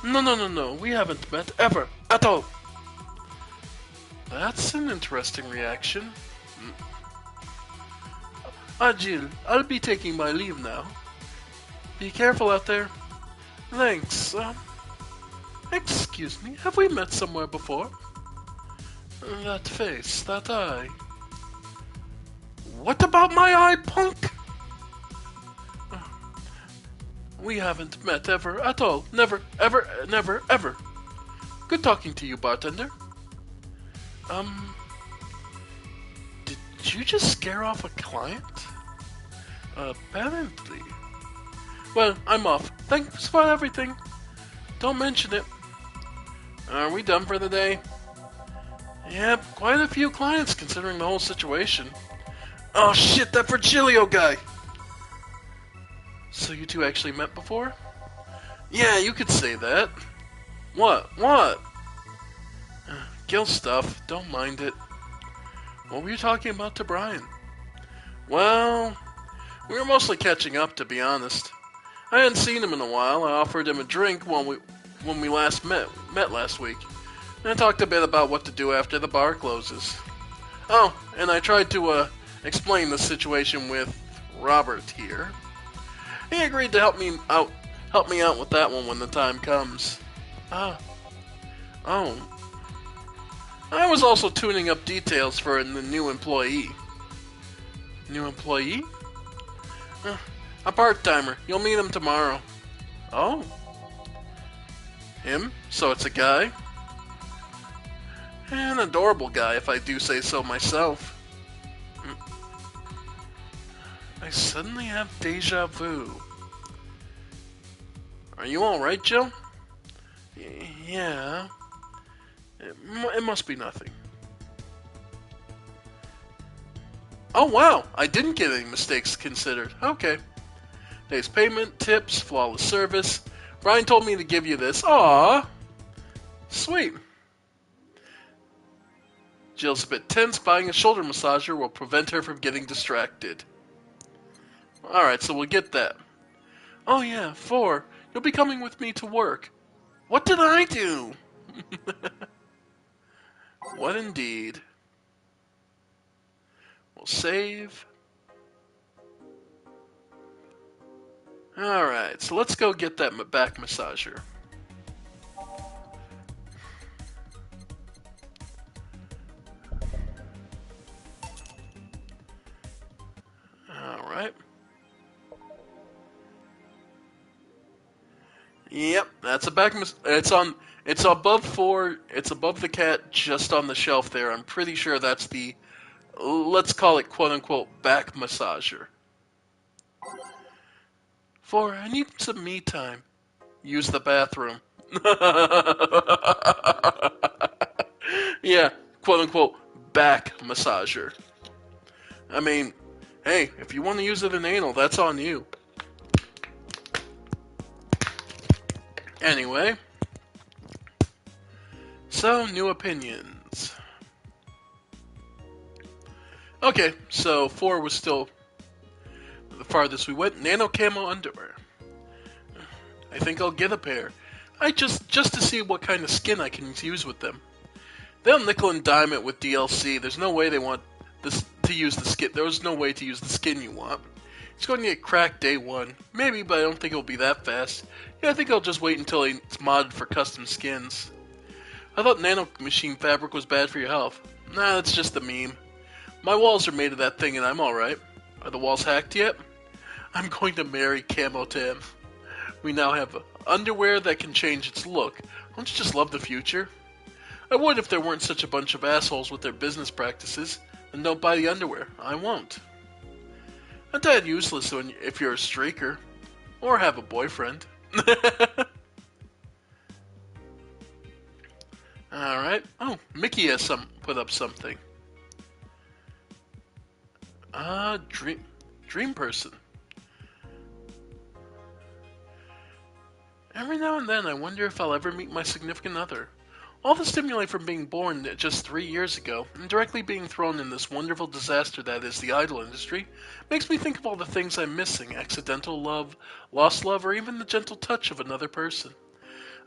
No. We haven't met ever. At all. That's an interesting reaction. Jill, I'll be taking my leave now. Be careful out there. Thanks. Excuse me, have we met somewhere before? That face, that eye. What about my eye, punk? We haven't met ever at all. Never, ever, never, ever. Good talking to you, bartender. Did you just scare off a client? Apparently. Well, I'm off. Thanks for everything. Don't mention it. Are we done for the day? Yep, quite a few clients considering the whole situation. Oh shit, that Virgilio guy! So you two actually met before? Yeah, you could say that. What? What? Gil stuff. Don't mind it. What were you talking about to Brian? Well, we were mostly catching up, to be honest. I hadn't seen him in a while. I offered him a drink when we last met last week. And I talked a bit about what to do after the bar closes. Oh, and I tried to explain the situation with Robert here. He agreed to help me out with that one when the time comes. Ah. Oh. I was also tuning up details for the new employee. New employee? A part-timer. You'll meet him tomorrow. Oh. Him? So it's a guy? An adorable guy, if I do say so myself. I suddenly have deja vu. Are you alright, Jill? Yeah. It must be nothing. Oh wow, I didn't get any mistakes considered. Okay. Day's payment, tips, flawless service. Brian told me to give you this. Aww. Sweet. Jill's a bit tense. Buying a shoulder massager will prevent her from getting distracted. Alright, so we'll get that. Oh yeah, 4. You'll be coming with me to work. What did I do? What indeed? We'll save. Alright, so let's go get that back massager. Alright. Yep, that's a back it's above 4, it's above the cat, just on the shelf there. I'm pretty sure that's the, let's call it quote-unquote back massager. 4, I need some me time. Use the bathroom. Yeah, quote-unquote back massager. I mean, hey, if you want to use it in anal, that's on you. Anyway, so new opinions. Okay, so 4 was still the farthest we went. Nano camo underwear. I think I'll get a pair. Just to see what kind of skin I can use with them. They'll nickel and dime it with DLC. There's no way they want this to use the skin. There's no way to use the skin you want. It's going to get cracked day 1. Maybe, but I don't think it'll be that fast. Yeah, I think I'll just wait until it's modded for custom skins. I thought nano machine fabric was bad for your health. Nah, that's just a meme. My walls are made of that thing and I'm alright. Are the walls hacked yet? I'm going to marry Camo Tam. We now have underwear that can change its look. Don't you just love the future? I would if there weren't such a bunch of assholes with their business practices. Then don't buy the underwear. I won't. Not that useless if you're a streaker. Or have a boyfriend. Alright. Oh, Mickey has put up something. Dream person. Every now and then I wonder if I'll ever meet my significant other. All the stimuli from being born just 3 years ago, and directly being thrown in this wonderful disaster that is the idol industry, makes me think of all the things I'm missing: accidental love, lost love, or even the gentle touch of another person.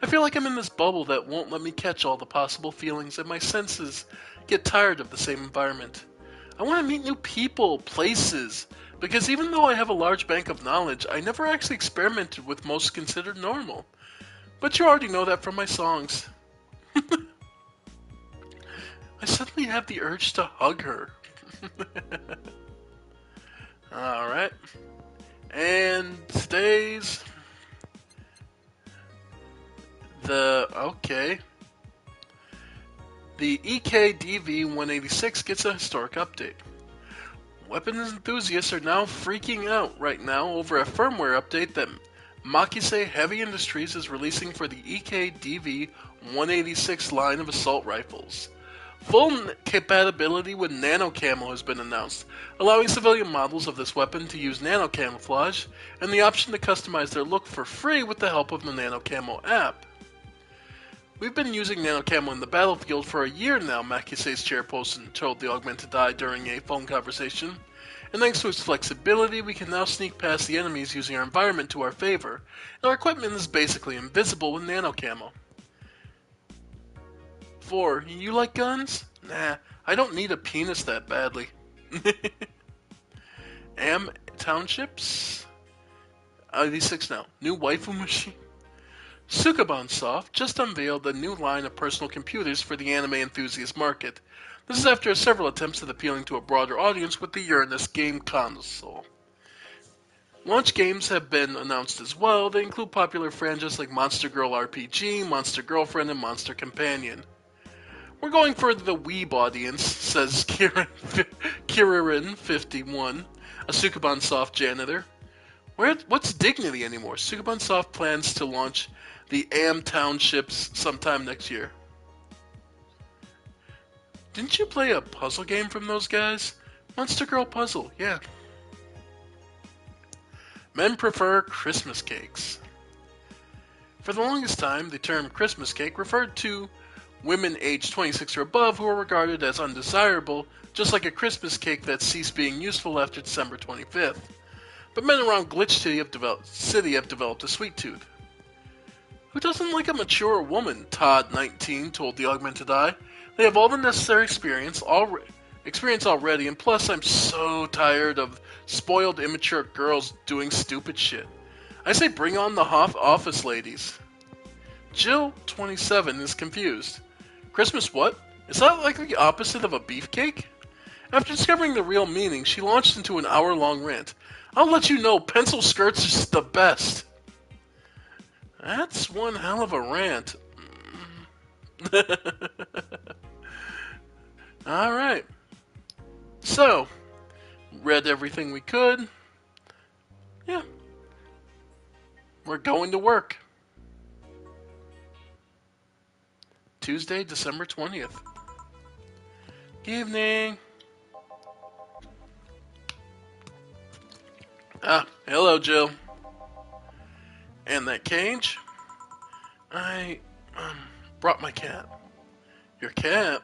I feel like I'm in this bubble that won't let me catch all the possible feelings, and my senses get tired of the same environment. I want to meet new people, places, because even though I have a large bank of knowledge, I never actually experimented with most considered normal. But you already know that from my songs. I suddenly have the urge to hug her. Alright. And today's... Okay. The EKDV-186 gets a historic update. Weapons enthusiasts are now freaking out right now over a firmware update that Makise Heavy Industries is releasing for the EKDV-186 line of assault rifles. Full compatibility with nano camo has been announced, allowing civilian models of this weapon to use nano camouflage and the option to customize their look for free with the help of the nano camo app. We've been using nano camo in the battlefield for a year now, Makise's chairperson told the Augmented Eye during a phone conversation. And thanks to its flexibility, we can now sneak past the enemies using our environment to our favor, and our equipment is basically invisible with nano camo. 4. You like guns? Nah, I don't need a penis that badly. Am Townships? 86 now. New waifu machine. Sukaban Soft just unveiled a new line of personal computers for the anime enthusiast market. This is after several attempts at appealing to a broader audience with the Uranus game console. Launch games have been announced as well. They include popular franchises like Monster Girl RPG, Monster Girlfriend, and Monster Companion. We're going for the weeb audience, says Kiririn51, a Sukaban Soft janitor. What's Dignity anymore? Sukaban Soft plans to launch the Am Townships sometime next year. Didn't you play a puzzle game from those guys? Monster Girl Puzzle, yeah. Men prefer Christmas cakes. For the longest time, the term Christmas cake referred to women aged 26 or above who are regarded as undesirable, just like a Christmas cake that ceased being useful after December 25th. But men around Glitch City have developed a sweet tooth. Who doesn't like a mature woman? Todd, 19, told the Augmented Eye. They have all the necessary experience already, and plus I'm so tired of spoiled, immature girls doing stupid shit. I say bring on the office ladies. Jill, 27, is confused. Christmas what? Is that like the opposite of a beefcake? After discovering the real meaning, she launched into an hour-long rant. I'll let you know, pencil skirts is the best. That's one hell of a rant. Alright. So, read everything we could. Yeah. We're going to work. Tuesday, December 20th. Evening. Hello, Jill. And that cage? I, brought my cat. Your cat?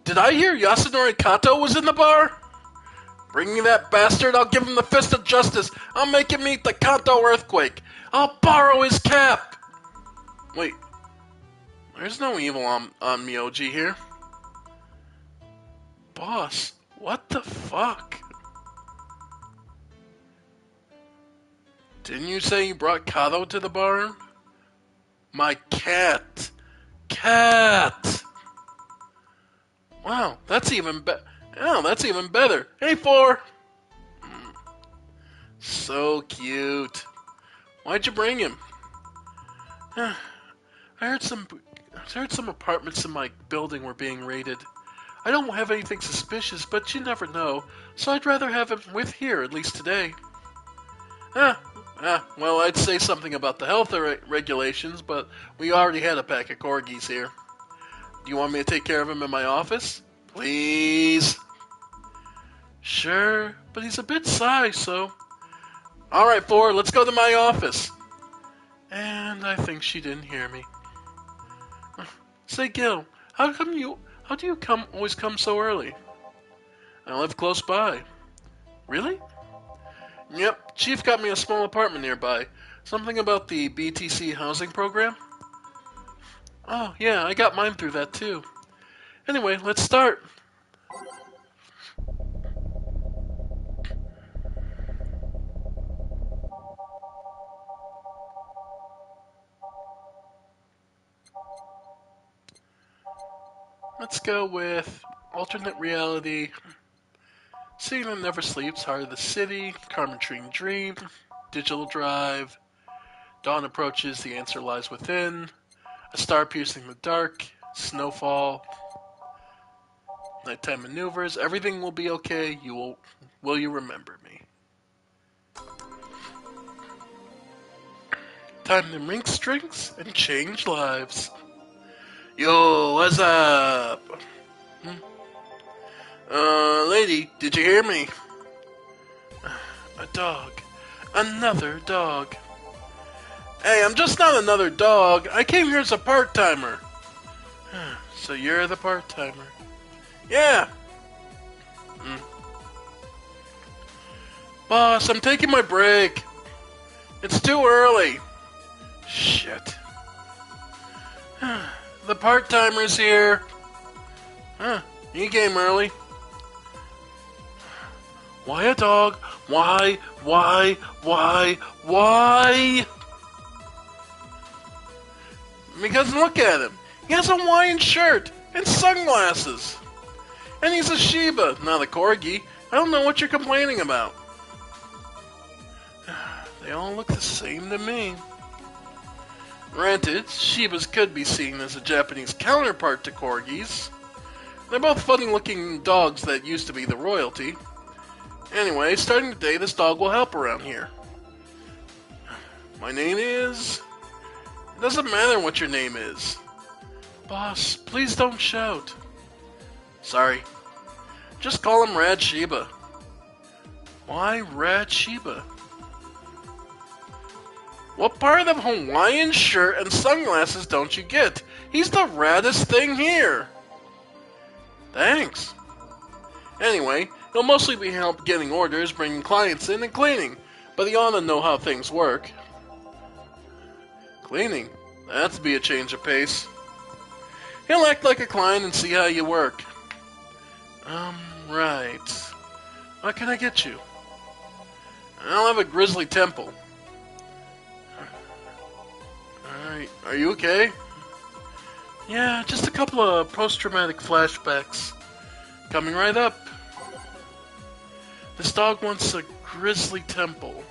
Did I hear Yasunori Kato was in the bar? Bring me that bastard, I'll give him the fist of justice. I'll make him meet the Kanto earthquake. I'll borrow his cap. Wait, there's no evil on Myoji here. Boss, what the fuck? Didn't you say you brought Kato to the bar? My cat. Cat! Wow, that's even better. Hey, 4! So cute. Why'd you bring him? I heard some apartments in my building were being raided. I don't have anything suspicious, but you never know, so I'd rather have him with here, at least today. Well, I'd say something about the health regulations, but we already had a pack of corgis here. Do you want me to take care of him in my office? Please? Sure, but he's a bit shy, so... Alright, 4, let's go to my office. And I think she didn't hear me. Say, Gil, how do you always come so early? I live close by. Really? Yep, Chief got me a small apartment nearby. Something about the BTC housing program? Oh, yeah, I got mine through that too. Anyway, let's start. Let's go with alternate reality, City That Never Sleeps, Heart of the City, Carmentine Dream, Digital Drive, Dawn Approaches, The Answer Lies Within, A Star Piercing the Dark, Snowfall, Nighttime Maneuvers, Everything Will Be Okay, Will You Remember Me? Time to mix drinks and change lives. Yo, what's up? Lady, did you hear me? A dog. Another dog. Hey, I'm just not another dog. I came here as a part-timer. So you're the part-timer. Yeah. Boss, I'm taking my break. It's too early. Shit. The part-timer's here. You came early. Why a dog? Why? Because look at him. He has a Hawaiian shirt and sunglasses. And he's a Shiba, not a Corgi. I don't know what you're complaining about. They all look the same to me. Granted, Shibas could be seen as a Japanese counterpart to Corgis. They're both funny-looking dogs that used to be the royalty. Anyway, starting today, this dog will help around here. My name is... It doesn't matter what your name is. Boss, please don't shout. Sorry. Just call him Rad Shiba. Why Rad Shiba? What part of the Hawaiian shirt and sunglasses don't you get? He's the raddest thing here. Thanks. Anyway, he'll mostly be help getting orders, bringing clients in, and cleaning. But he ought to know how things work. Cleaning? That'd be a change of pace. He'll act like a client and see how you work. Right. What can I get you? I'll have a grizzly temple. Alright, are you okay? Yeah, just a couple of post-traumatic flashbacks. Coming right up. This dog wants a grizzly temple.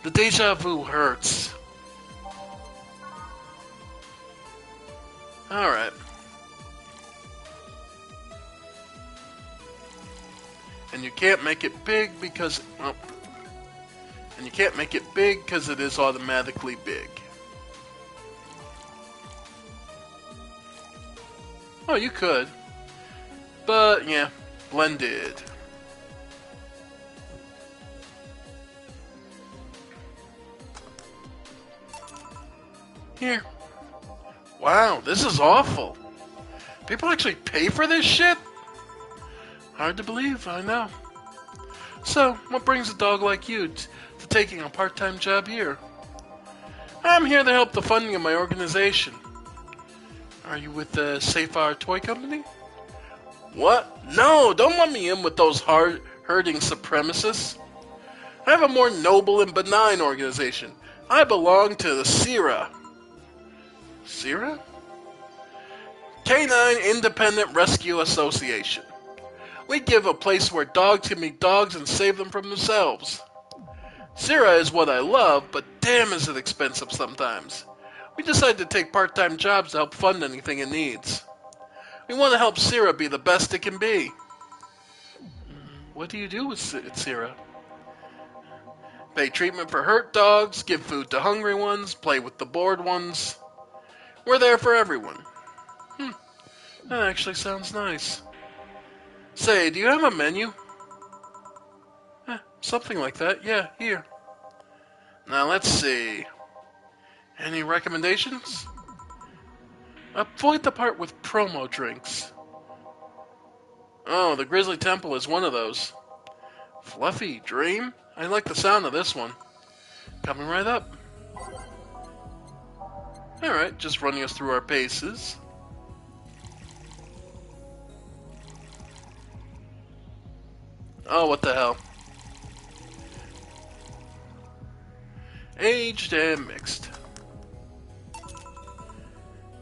The deja vu hurts. Alright. And you can't make it big because... Oh. And you can't make it big because it is automatically big. Oh, you could. But, yeah, blended. Here. Wow, this is awful. People actually pay for this shit? Hard to believe, I know. So, what brings a dog like you to taking a part-time job here? I'm here to help the funding of my organization. Are you with the Safar Toy Company? What? No, don't let me in with those herding supremacists. I have a more noble and benign organization. I belong to the SIRA. SIRA? Canine Independent Rescue Association. We give a place where dogs can be dogs and save them from themselves. SIRA is what I love, but damn is it expensive sometimes. We decided to take part-time jobs to help fund anything it needs. We want to help SIRA be the best it can be. What do you do with SIRA? Pay treatment for hurt dogs, give food to hungry ones, play with the bored ones. We're there for everyone. That actually sounds nice. Say, do you have a menu? Something like that, yeah, here. Now let's see. Any recommendations? Avoid the part with promo drinks. Oh, the Grizzly Temple is one of those. Fluffy Dream? I like the sound of this one. Coming right up. Alright, just running us through our paces. Oh, what the hell. Aged and mixed.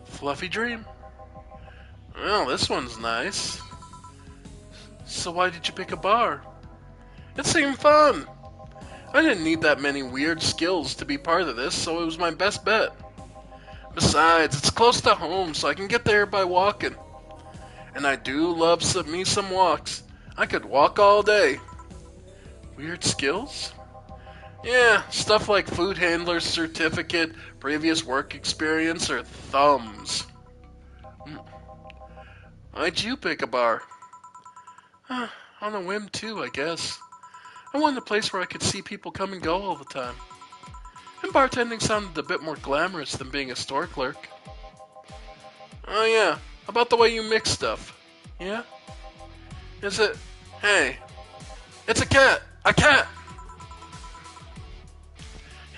Fluffy Dream. Well, this one's nice. So why did you pick a bar? It seemed fun. I didn't need that many weird skills to be part of this, so it was my best bet. Besides, it's close to home, so I can get there by walking. And I do love me some walks. I could walk all day. Weird skills? Yeah, stuff like food handler's certificate, previous work experience, or thumbs. Why'd you pick a bar? On a whim, too, I guess. I wanted a place where I could see people come and go all the time. And bartending sounded a bit more glamorous than being a store clerk. Oh, yeah, about the way you mix stuff. Yeah? Is it? Hey, it's a cat! A cat!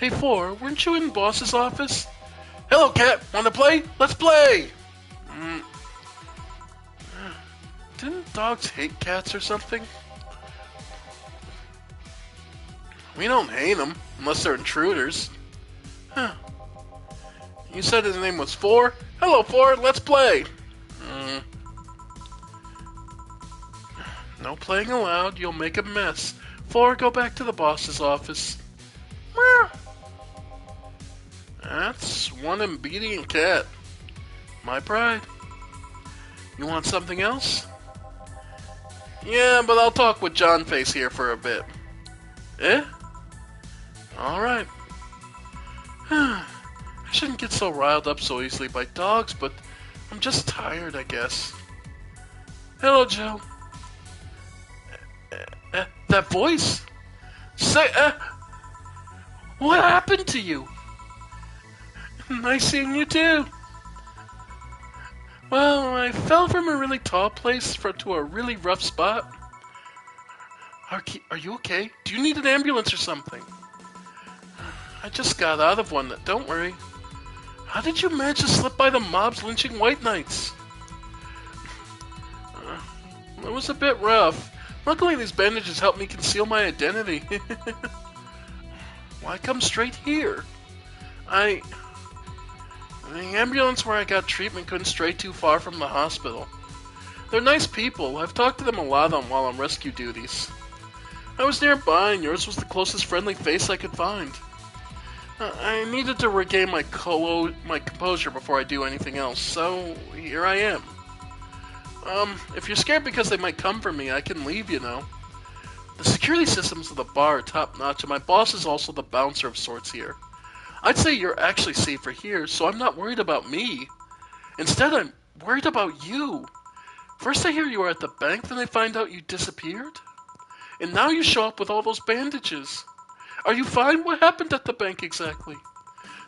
Hey, Four, weren't you in boss's office? Hello, cat. Wanna play? Let's play! Didn't dogs hate cats or something? We don't hate them, unless they're intruders. Huh. You said his name was Four? Hello, Four, let's play! No playing allowed, you'll make a mess. Four, go back to the boss's office. Meow. That's one obedient cat. My pride. You want something else? Yeah, but I'll talk with John Face here for a bit. Eh? Alright. I shouldn't get so riled up so easily by dogs, but I'm just tired, I guess. Hello, Joe. That voice? Say, what happened to you? Nice seeing you too. Well, I fell from a really tall place to a really rough spot. Are you okay? Do you need an ambulance or something? I just got out of one. Don't worry. How did you manage to slip by the mobs lynching white knights? It was a bit rough. Luckily, these bandages helped me conceal my identity. Why come straight here? The ambulance where I got treatment couldn't stray too far from the hospital. They're nice people. I've talked to them a lot while on rescue duties. I was nearby, and yours was the closest friendly face I could find. I needed to regain my composure before I do anything else, so here I am. If you're scared because they might come for me, I can leave, you know. The security systems of the bar are top-notch, and my boss is also the bouncer of sorts here. I'd say you're actually safer here, so I'm not worried about me. Instead, I'm worried about you. First I hear you were at the bank, then I find out you disappeared. And now you show up with all those bandages. Are you fine? What happened at the bank exactly?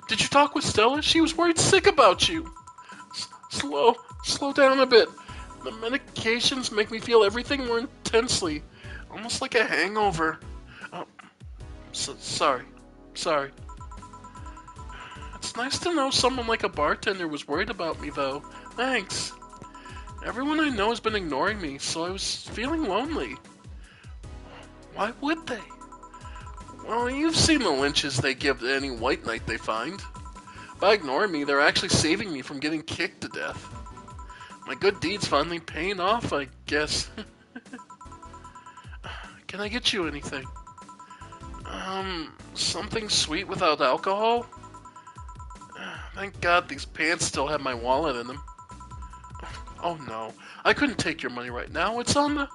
Did you talk with Stella? She was worried sick about you. Slow down a bit. The medications make me feel everything more intensely. Almost like a hangover. Oh, sorry. It's nice to know someone like a bartender was worried about me, though. Thanks. Everyone I know has been ignoring me, so I was feeling lonely. Why would they? Well, you've seen the lynches they give to any white knight they find. By ignoring me, they're actually saving me from getting kicked to death. My good deeds finally paying off, I guess. Can I get you anything? Something sweet without alcohol? Thank God these pants still have my wallet in them. Oh no, I couldn't take your money right now. It's on the...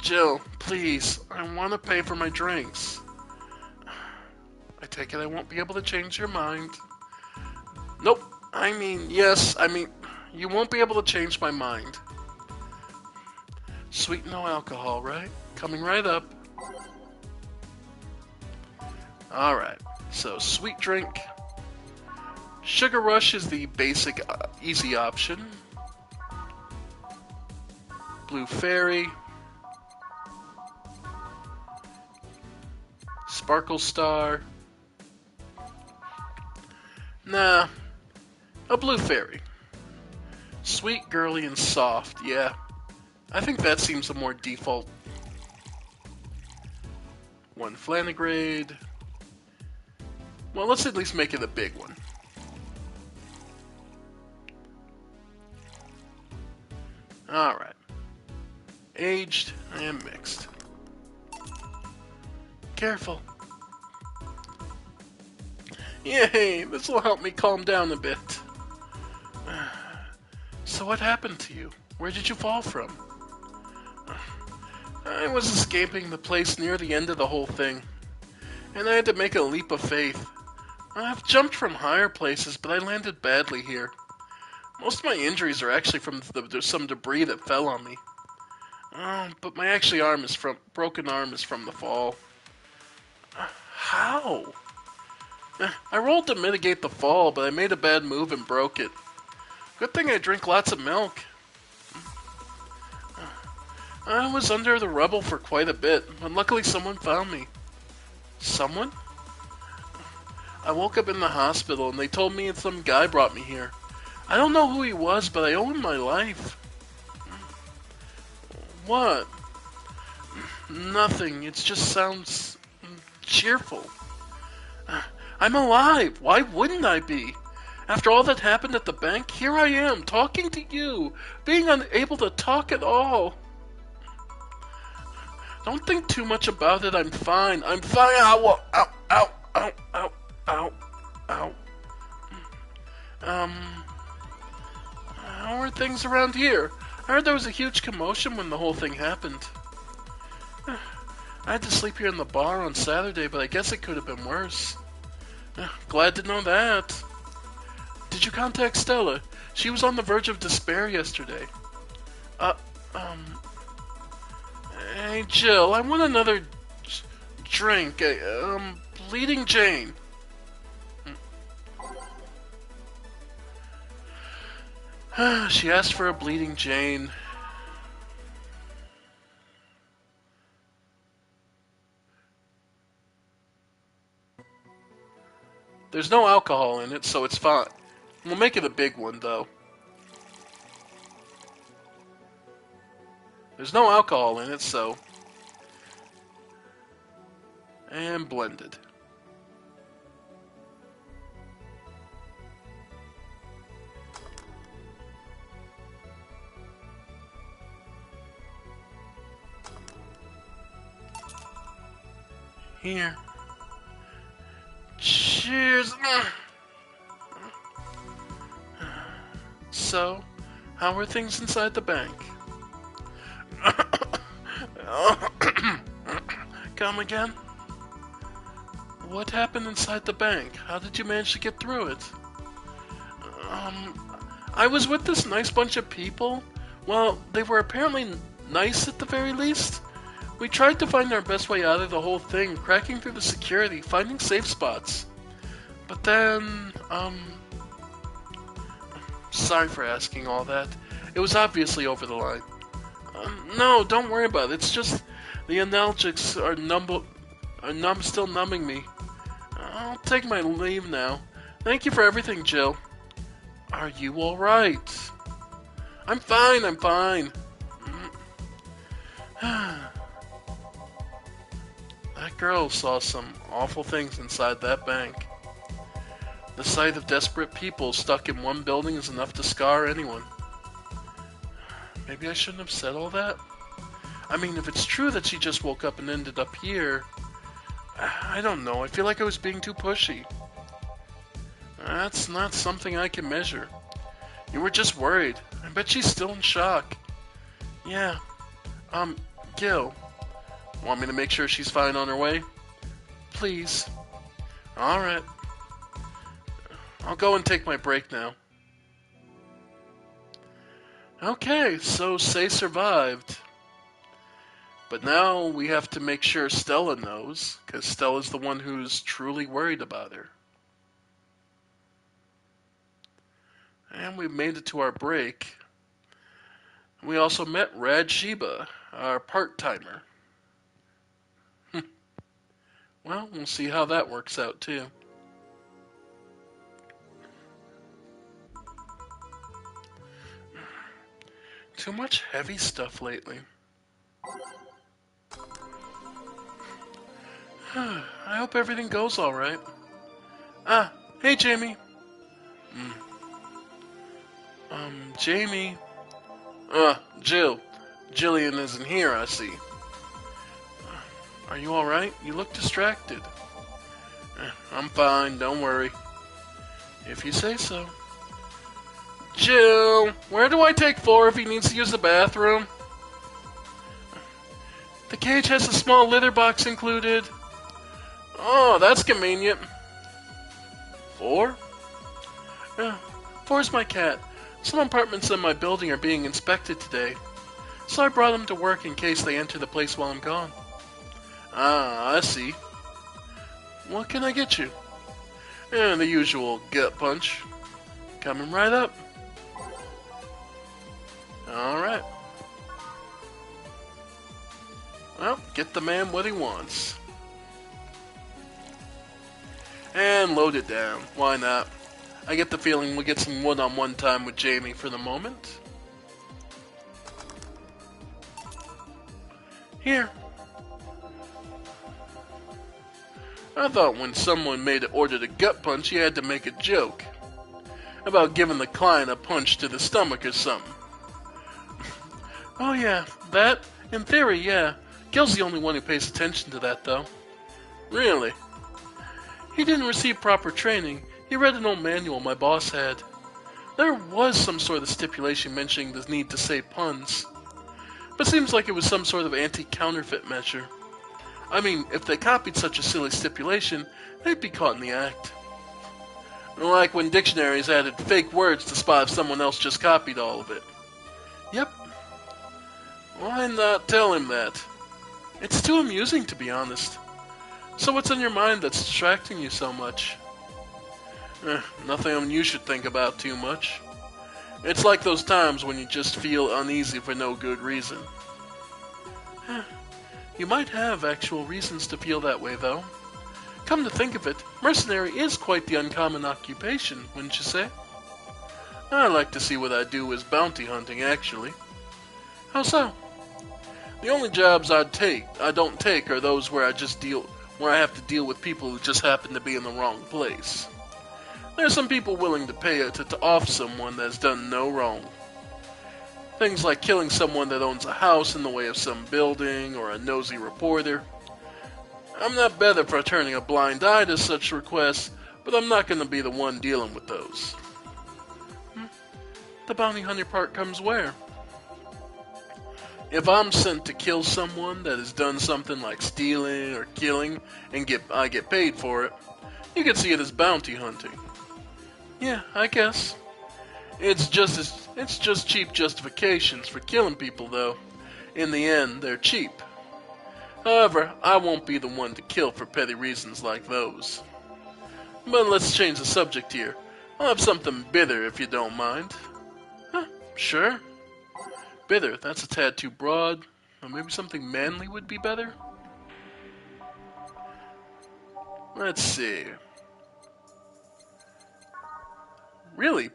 Jill, please, I want to pay for my drinks. I take it I won't be able to change your mind. Nope, yes, you won't be able to change my mind. Sweet no alcohol, right? Coming right up. Alright, so sweet drink. Sugar Rush is the basic, easy option. Blue Fairy. Sparkle Star. Nah, a Blue Fairy. Sweet, girly, and soft, yeah. I think that seems a more default. One Flanagrade. Well, let's at least make it a big one. Alright. Aged and mixed. Careful. Yay, this will help me calm down a bit. So what happened to you? Where did you fall from? I was escaping the place near the end of the whole thing. and I had to make a leap of faith. I've jumped from higher places, but I landed badly here. Most of my injuries are actually from some debris that fell on me. But my broken arm is from the fall. How? I rolled to mitigate the fall, but I made a bad move and broke it. Good thing I drink lots of milk. I was under the rubble for quite a bit, but luckily someone found me. Someone? I woke up in the hospital and they told me some guy brought me here. I don't know who he was, but I owe him my life. What? Nothing. It just sounds cheerful. I'm alive. Why wouldn't I be? After all that happened at the bank, here I am, talking to you, being unable to talk at all. Don't think too much about it. I'm fine. I'm fine. Ow, ow, ow, ow, ow, ow, ow. How are things around here? I heard there was a huge commotion when the whole thing happened. I had to sleep here in the bar on Saturday, but I guess it could have been worse. Glad to know that. Did you contact Stella? She was on the verge of despair yesterday. Hey, Jill, I want another drink. Bleeding Jane. She asked for a Bleeding Jane. There's no alcohol in it, so it's fine. We'll make it a big one, though. There's no alcohol in it, so... And blended. Here. Cheers! So, how are things inside the bank? Come again? What happened inside the bank? How did you manage to get through it? I was with this nice bunch of people. Well, they were apparently nice at the very least. We tried to find our best way out of the whole thing, cracking through the security, finding safe spots. But then, sorry for asking all that. It was obviously over the line. No, don't worry about it. It's just the analgesics are still numbing me. I'll take my leave now. Thank you for everything, Jill. Are you alright? I'm fine, I'm fine. That girl saw some awful things inside that bank. The sight of desperate people stuck in one building is enough to scar anyone. Maybe I shouldn't have said all that? I mean, if it's true that she just woke up and ended up here, I don't know, I feel like I was being too pushy. That's not something I can measure. You were just worried. I bet she's still in shock. Yeah. Gil. Want me to make sure she's fine on her way? Please. Alright. I'll go and take my break now. Okay, so Say survived. But now we have to make sure Stella knows, because Stella's the one who's truly worried about her. And we've made it to our break. We also met Rad Sheba, our part-timer. Well, we'll see how that works out, too. Too much heavy stuff lately. I hope everything goes alright. Hey, Jamie. Jamie. Jill. Jillian isn't here, I see. Are you alright? You look distracted. I'm fine, don't worry. If you say so. Jill, where do I take Thor if he needs to use the bathroom? The cage has a small litter box included. Oh, that's convenient. 4? Uh, 4's my cat. Some apartments in my building are being inspected today, so I brought him to work in case they enter the place while I'm gone. Ah, I see. What can I get you? The usual gut punch. Coming right up. Alright. Well, get the man what he wants. And load it down. Why not? I get the feeling we'll get some one-on-one time with Jamie for the moment. Here. I thought when someone made it order the gut punch, you had to make a joke about giving the client a punch to the stomach or something. Oh yeah, that? In theory, yeah. Gil's the only one who pays attention to that, though. Really? He didn't receive proper training. He read an old manual my boss had. There was some sort of stipulation mentioning the need to say puns, but seems like it was some sort of anti-counterfeit measure. I mean, if they copied such a silly stipulation, they'd be caught in the act. Like when dictionaries added fake words to spot if someone else just copied all of it. Yep. Why not tell him that? It's too amusing, to be honest. So what's on your mind that's distracting you so much? Nothing you should think about too much. It's like those times when you just feel uneasy for no good reason. You might have actual reasons to feel that way, though. Come to think of it, mercenary is quite the uncommon occupation, wouldn't you say? I like to see what I do as bounty hunting, actually. How so? The only jobs I don't take are those where I have to deal with people who just happen to be in the wrong place. There are some people willing to pay to off someone that has done no wrong. Things like killing someone that owns a house in the way of some building, or a nosy reporter. I'm not better for turning a blind eye to such requests, but I'm not going to be the one dealing with those. The bounty hunter part comes where? If I'm sent to kill someone that has done something like stealing or killing, and I get paid for it, you could see it as bounty hunting. Yeah, I guess. It's just cheap justifications for killing people, though. In the end, they're cheap. However, I won't be the one to kill for petty reasons like those. But let's change the subject here. I'll have something bitter if you don't mind. Sure. Bitter, that's a tad too broad. Or maybe something manly would be better? Let's see. Really,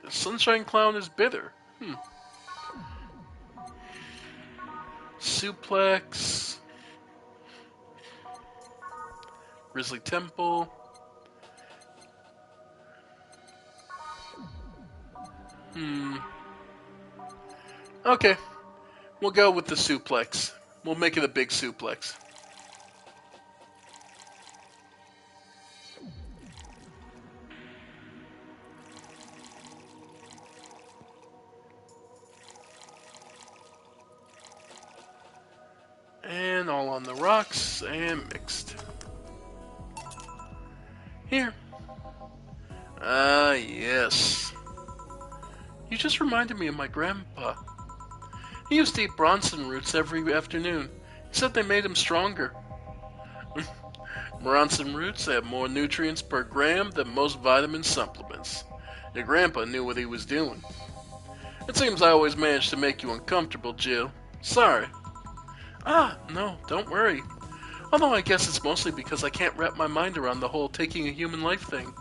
Sunshine Clown is bitter. Suplex. Grizzly Temple. Okay. We'll go with the suplex. We'll make it a big suplex. And all on the rocks and mixed. Here. Ah, yes. You just reminded me of my grandpa. He used to eat Bronson roots every afternoon. He said they made him stronger. Bronson roots have more nutrients per gram than most vitamin supplements. Your grandpa knew what he was doing. It seems I always manage to make you uncomfortable, Jill. Sorry. Ah, no, don't worry. Although I guess it's mostly because I can't wrap my mind around the whole taking a human life thing.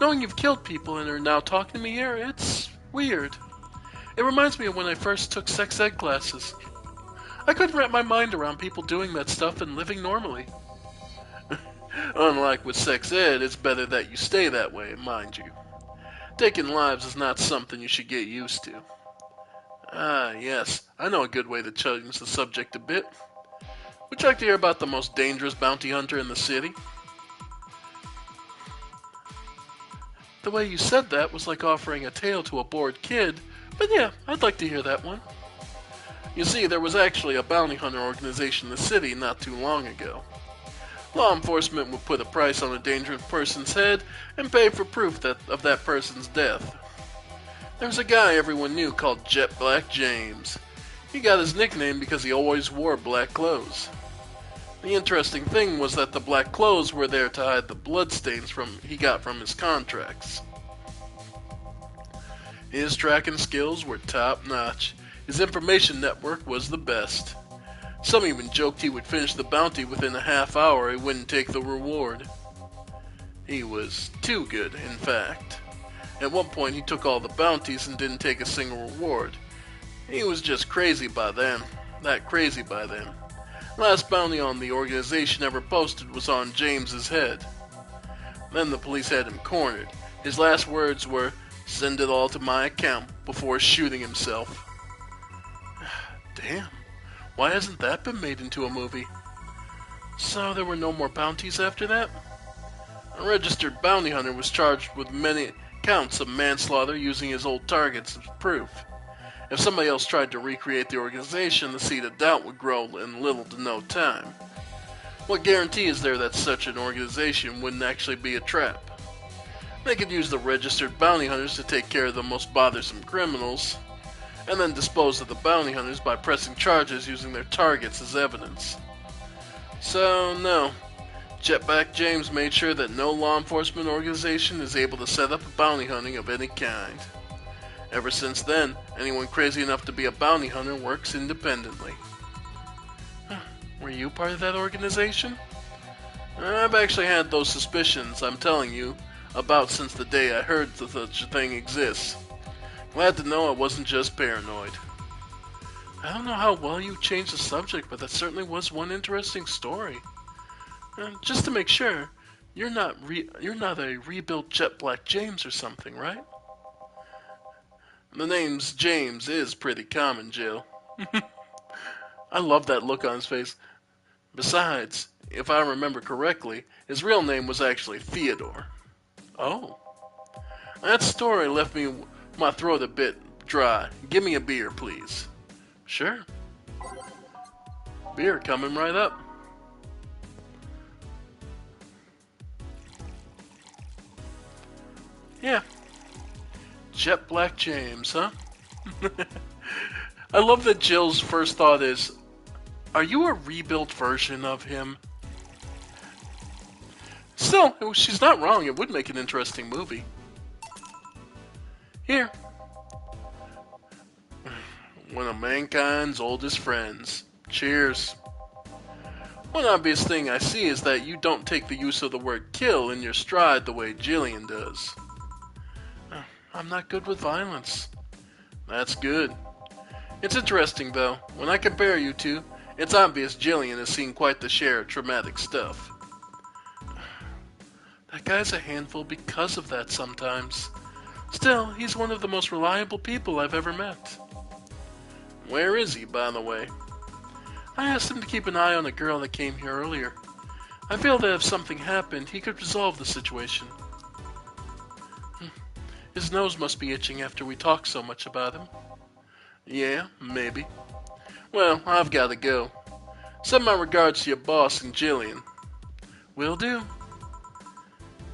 Knowing you've killed people and are now talking to me here, it's weird. It reminds me of when I first took sex ed classes. I couldn't wrap my mind around people doing that stuff and living normally. Unlike with sex ed, it's better that you stay that way, mind you. Taking lives is not something you should get used to. Ah, yes, I know a good way to change the subject a bit. Would you like to hear about the most dangerous bounty hunter in the city? The way you said that was like offering a tale to a bored kid, but yeah, I'd like to hear that one. You see, there was actually a bounty hunter organization in the city not too long ago. Law enforcement would put a price on a dangerous person's head and pay for proof of that person's death. There was a guy everyone knew called Jet Black James. He got his nickname because he always wore black clothes. The interesting thing was that the black clothes were there to hide the bloodstains he got from his contracts. His tracking skills were top-notch. His information network was the best. Some even joked he would finish the bounty within a half hour and wouldn't take the reward. He was too good, in fact. At one point he took all the bounties and didn't take a single reward. He was just crazy by then. That crazy by then. Last bounty on the organization ever posted was on James's head. Then the police had him cornered. His last words were, "Send it all to my account," before shooting himself. Damn. Why hasn't that been made into a movie? So there were no more bounties after that? A registered bounty hunter was charged with many counts of manslaughter using his old targets as proof. If somebody else tried to recreate the organization, the seed of doubt would grow in little to no time. What guarantee is there that such an organization wouldn't actually be a trap? They could use the registered bounty hunters to take care of the most bothersome criminals, and then dispose of the bounty hunters by pressing charges using their targets as evidence. So, no. Jetback James made sure that no law enforcement organization is able to set up a bounty hunting of any kind. Ever since then, anyone crazy enough to be a bounty hunter works independently. Were you part of that organization? I've actually had those suspicions I'm telling you about since the day I heard that such a thing exists. Glad to know I wasn't just paranoid. I don't know how well you changed the subject, but that certainly was one interesting story. Just to make sure, you're not a rebuilt Jet Black James or something, right? The name James is pretty common, Jill. I love that look on his face. Besides, if I remember correctly, his real name was actually Theodore. Oh. That story left my throat a bit dry. Give me a beer, please. Sure. Beer coming right up. Yeah. Jet Black James, huh? I love that Jill's first thought is, are you a rebuilt version of him? Still, she's not wrong. It would make an interesting movie. Here. One of mankind's oldest friends. Cheers. One obvious thing I see is that you don't take the use of the word kill in your stride the way Jillian does. I'm not good with violence. That's good. It's interesting, though. When I compare you two, it's obvious Jillian has seen quite the share of traumatic stuff. That guy's a handful because of that sometimes. Still, he's one of the most reliable people I've ever met. Where is he, by the way? I asked him to keep an eye on a girl that came here earlier. I feel that if something happened, he could resolve the situation. His nose must be itching after we talk so much about him. Yeah, maybe. Well, I've got to go. Send my regards to your boss and Jillian. Will do.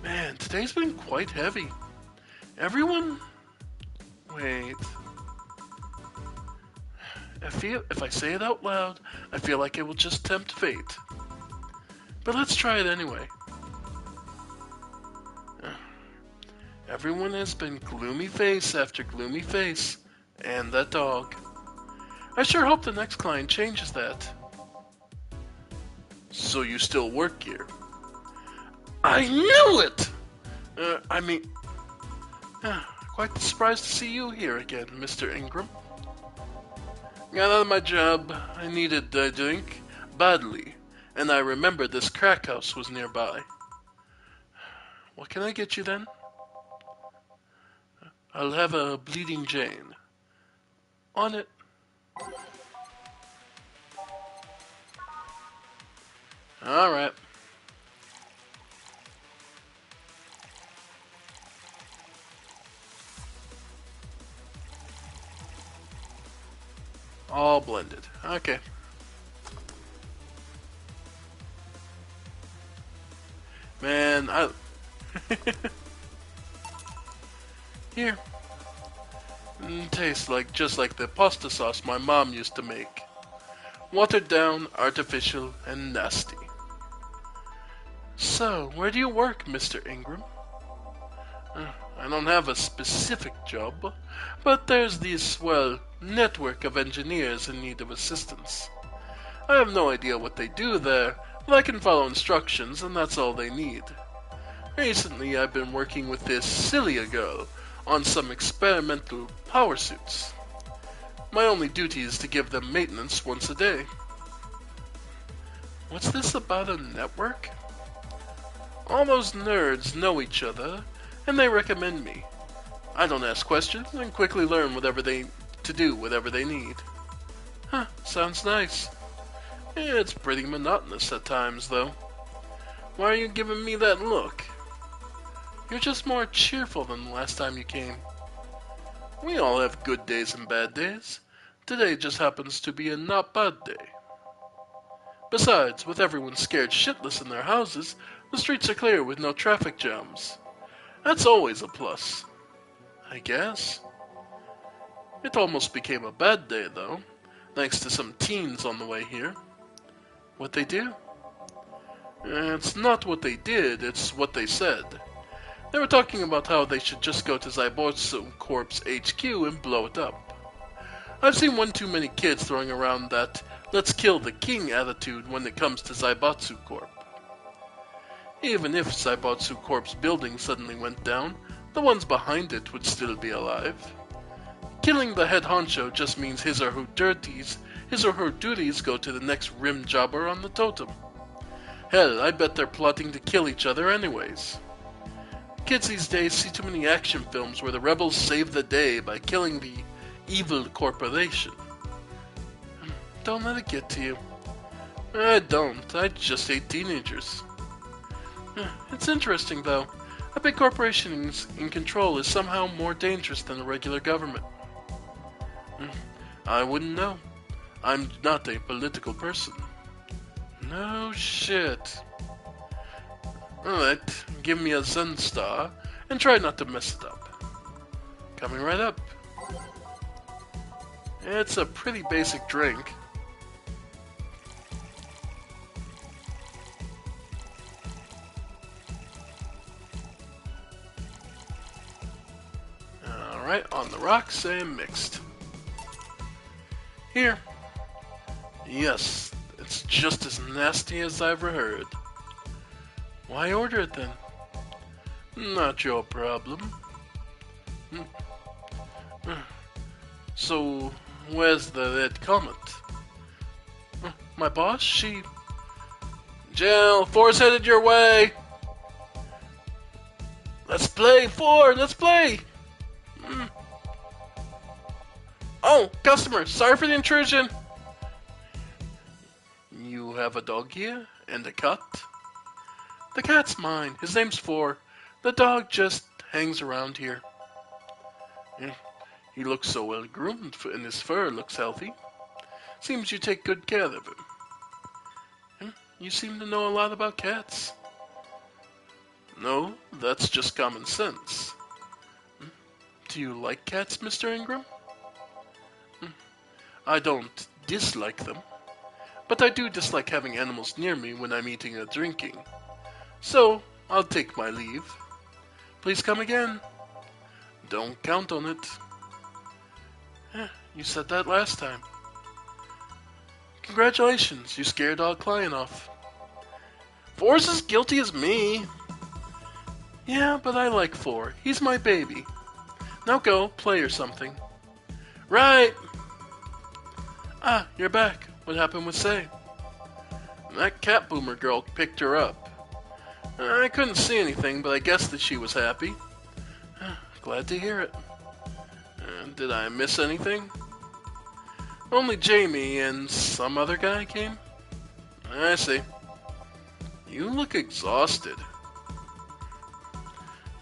Man, today's been quite heavy. Everyone... Wait. If I say it out loud, I feel like it will just tempt fate. But let's try it anyway. Everyone has been gloomy face after gloomy face, and that dog. I sure hope the next client changes that. So you still work here? I knew it! Quite surprised to see you here again, Mr. Ingram. Got out of my job. I needed a drink badly, and I remembered this crack house was nearby. What can I get you then? I'll have a Bleeding Jane. On it. Alright. All blended. Okay. Man, Here. Tastes like just like the pasta sauce my mom used to make. Watered down, artificial, and nasty. So, where do you work, Mr. Ingram? I don't have a specific job, but there's this, well, network of engineers in need of assistance. I have no idea what they do there, but I can follow instructions, and that's all they need. Recently, I've been working with this Cilia girl on some experimental power suits. My only duty is to give them maintenance once a day. What's this about a network? All those nerds know each other, and they recommend me. I don't ask questions and quickly learn whatever they need. Huh, sounds nice. It's pretty monotonous at times, though. Why are you giving me that look? You're just more cheerful than the last time you came. We all have good days and bad days. Today just happens to be a not bad day. Besides, with everyone scared shitless in their houses, the streets are clear with no traffic jams. That's always a plus. I guess. It almost became a bad day, though, thanks to some teens on the way here. What they do? It's not what they did, it's what they said. They were talking about how they should just go to Zaibatsu Corp's HQ and blow it up. I've seen one too many kids throwing around that let's kill the king attitude when it comes to Zaibatsu Corp. Even if Zaibatsu Corp's building suddenly went down, the ones behind it would still be alive. Killing the head honcho just means his or her duties go to the next rim jobber on the totem. Hell, I bet they're plotting to kill each other anyways. Kids these days see too many action films where the rebels save the day by killing the evil corporation. Don't let it get to you. I don't. I just hate teenagers. It's interesting, though. A big corporation in control is somehow more dangerous than a regular government. I wouldn't know. I'm not a political person. No shit. Alright, give me a Zen Star, and try not to mess it up. Coming right up. It's a pretty basic drink. Alright, on the rocks and mixed. Here. Yes, it's just as nasty as I ever heard. Why order it then? Not your problem. So, where's the red comet? My boss? She... Jill, Four's headed your way! Let's play, Four! Let's play! Oh, customer, sorry for the intrusion! You have a dog here? And a cat? The cat's mine. His name's Four. The dog just hangs around here. He looks so well groomed and his fur looks healthy. Seems you take good care of him. You seem to know a lot about cats. No, that's just common sense. Do you like cats, Mr. Ingram? I don't dislike them, but I do dislike having animals near me when I'm eating or drinking. So, I'll take my leave. Please come again. Don't count on it. You said that last time. Congratulations, you scared our client off. Four's as guilty as me. Yeah, but I like Four. He's my baby. Now go, play or something. Right! Ah, you're back. What happened with Say? That cat boomer girl picked her up. I couldn't see anything, but I guessed that she was happy. Glad to hear it. Did I miss anything? Only Jamie and some other guy came? I see. You look exhausted.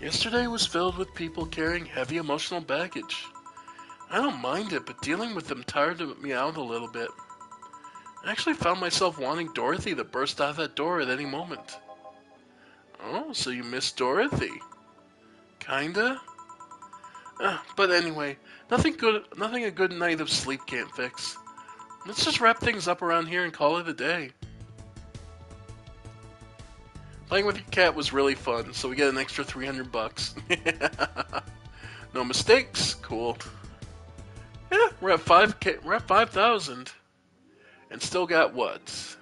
Yesterday was filled with people carrying heavy emotional baggage. I don't mind it, but dealing with them tired me out a little bit. I actually found myself wanting Dorothy to burst out that door at any moment. Oh, so you miss Dorothy. Kinda? But anyway, nothing a good night of sleep can't fix. Let's just wrap things up around here and call it a day. Playing with your cat was really fun, so we get an extra 300 bucks. No mistakes. Cool. Yeah, we're at 5K. We're at 5,000, and still got what?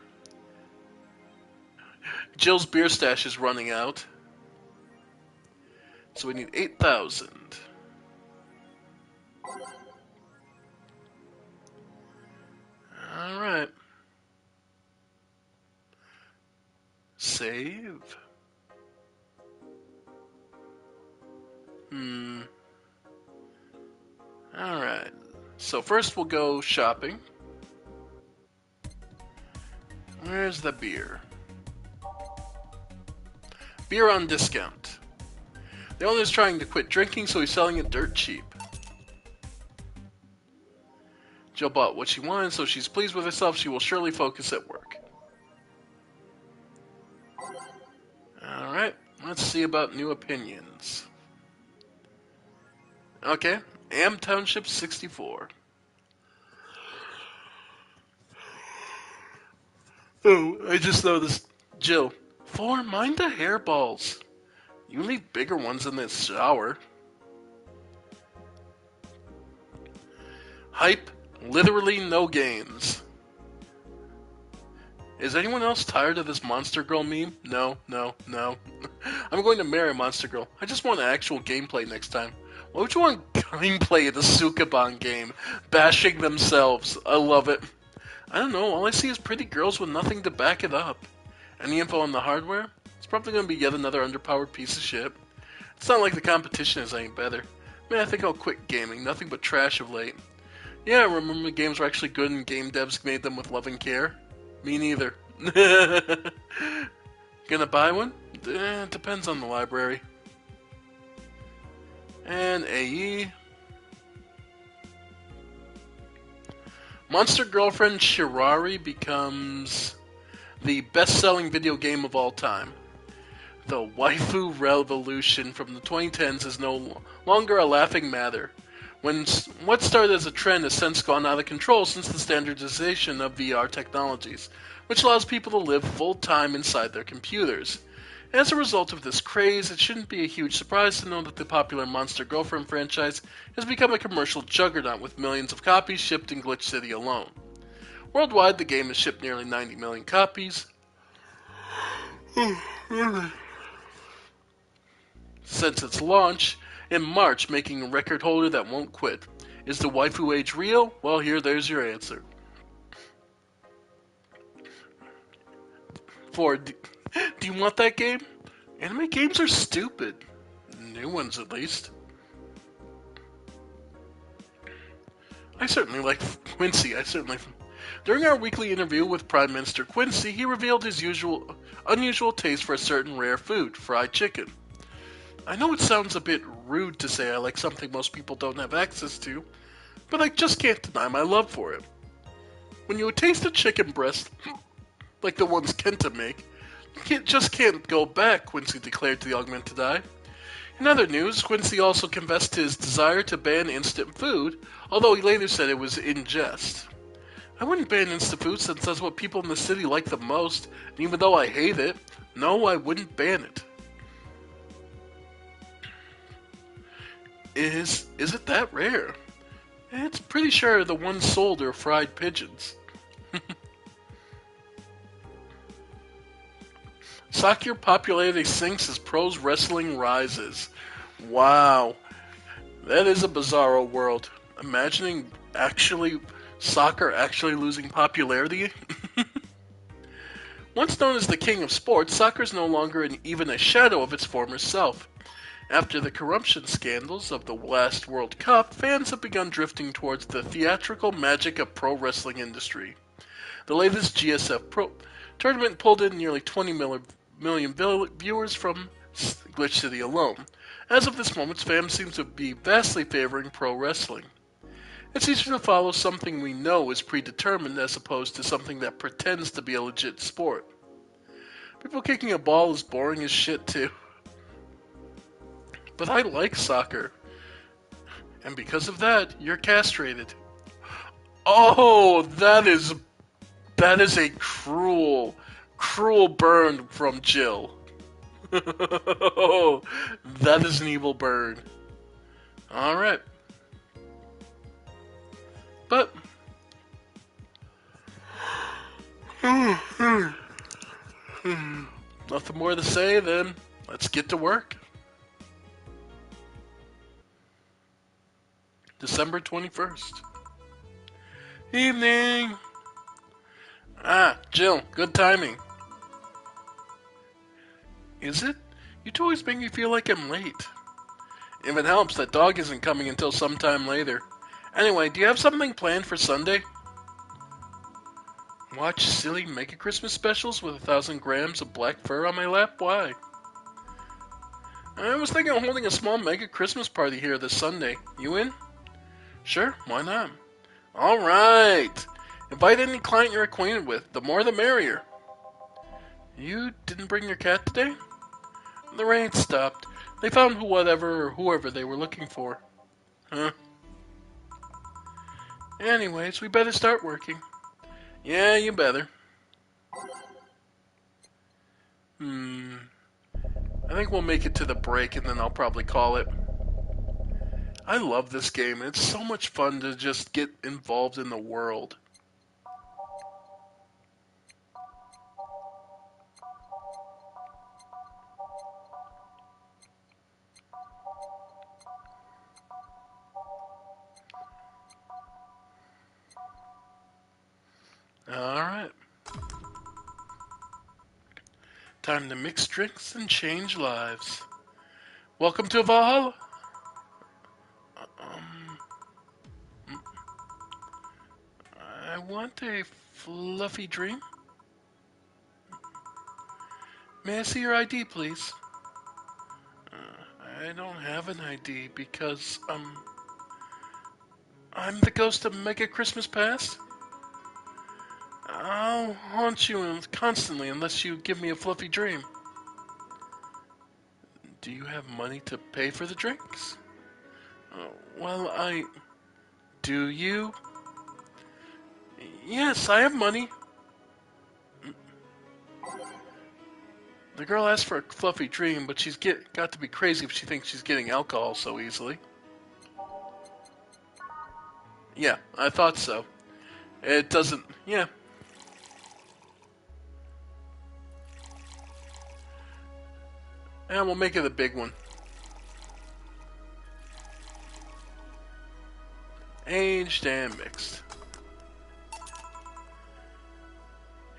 Jill's beer stash is running out, so we need 8,000. All right. Save. Alright. So first we'll go shopping. Where's the beer? Beer on discount. The owner's trying to quit drinking, so he's selling it dirt cheap. Jill bought what she wanted, so she's pleased with herself. She will surely focus at work. Alright, let's see about new opinions. Okay, Am Township 64. Oh, I just noticed. Jill, 4, mind the hairballs. You need bigger ones in this shower. Hype, literally no gains. Is anyone else tired of this Monster Girl meme? No. I'm going to marry Monster Girl. I just want actual gameplay next time. Why would you want gameplay of the Sukaban game? Bashing themselves. I love it. I don't know, all I see is pretty girls with nothing to back it up. Any info on the hardware? It's probably going to be yet another underpowered piece of shit. It's not like the competition is any better. Man, I think I'll quit gaming. Nothing but trash of late. Yeah, remember the games were actually good and game devs made them with love and care? Me neither. Gonna buy one? Depends on the library. And AE. Monster Girlfriend Shirari becomes the best-selling video game of all time. The waifu revolution from the 2010s is no longer a laughing matter. What started as a trend has since gone out of control since the standardization of VR technologies, which allows people to live full-time inside their computers. As a result of this craze, it shouldn't be a huge surprise to know that the popular Monster Girlfriend franchise has become a commercial juggernaut with millions of copies shipped in Glitch City alone. Worldwide, the game has shipped nearly 90 million copies. Since its launch in March, making a record holder that won't quit. Is the waifu age real? Well, there's your answer. 4. Do you want that game? Anime games are stupid. New ones, at least. I certainly like Quincy. During our weekly interview with Prime Minister Quincy, he revealed his unusual taste for a certain rare food, fried chicken. I know it sounds a bit rude to say I like something most people don't have access to, but I just can't deny my love for it. When you taste a chicken breast, like the ones Kenta make, you just can't go back, Quincy declared to the Augmented Eye. In other news, Quincy also confessed his desire to ban instant food, although he later said it was in jest. I wouldn't ban instant food since that's what people in the city like the most, and even though I hate it, no, I wouldn't ban it. Is it that rare? It's pretty sure the ones sold are fried pigeons. Soccer popularity sinks as pros wrestling rises. Wow. That is a bizarro world. Imagining soccer actually losing popularity. Once known as the king of sports, soccer is no longer even a shadow of its former self. After the corruption scandals of the last World Cup, fans have begun drifting towards the theatrical magic of pro wrestling industry. The latest GSF Pro tournament pulled in nearly 20 million viewers from Glitch City alone. As of this moment, fans seem to be vastly favoring pro wrestling. It's easier to follow something we know is predetermined as opposed to something that pretends to be a legit sport. People kicking a ball is boring as shit too. But I like soccer. And because of that, you're castrated. Oh, that is a cruel, cruel burn from Jill. Oh, that is an evil burn. Alright. But nothing more to say then. Let's get to work. December 21st. Evening. Ah, Jill, good timing. Is it? You two always make me feel like I'm late. If it helps, that dog isn't coming until sometime later. Anyway, do you have something planned for Sunday? Watch silly Mega Christmas specials with 1,000 grams of black fur on my lap? Why? I was thinking of holding a small Mega Christmas party here this Sunday. You in? Sure, why not? Alright! Invite any client you're acquainted with. The more the merrier. You didn't bring your cat today? The rain stopped. They found whoever they were looking for. Huh? Anyways, we better start working. Yeah, you better. I think we'll make it to the break and then I'll probably call it. I love this game. It's so much fun to just get involved in the world. Alright. Time to mix drinks and change lives. Welcome to Valhalla. I want a fluffy dream. May I see your ID, please? I don't have an ID because, I'm the ghost of Mega Christmas Past. I'll haunt you constantly unless you give me a fluffy dream. Do you have money to pay for the drinks? Well, Do you? Yes, I have money. The girl asked for a fluffy dream, but she's got to be crazy if she thinks she's getting alcohol so easily. Yeah, I thought so. It doesn't... Yeah. And we'll make it a big one. Aged and mixed.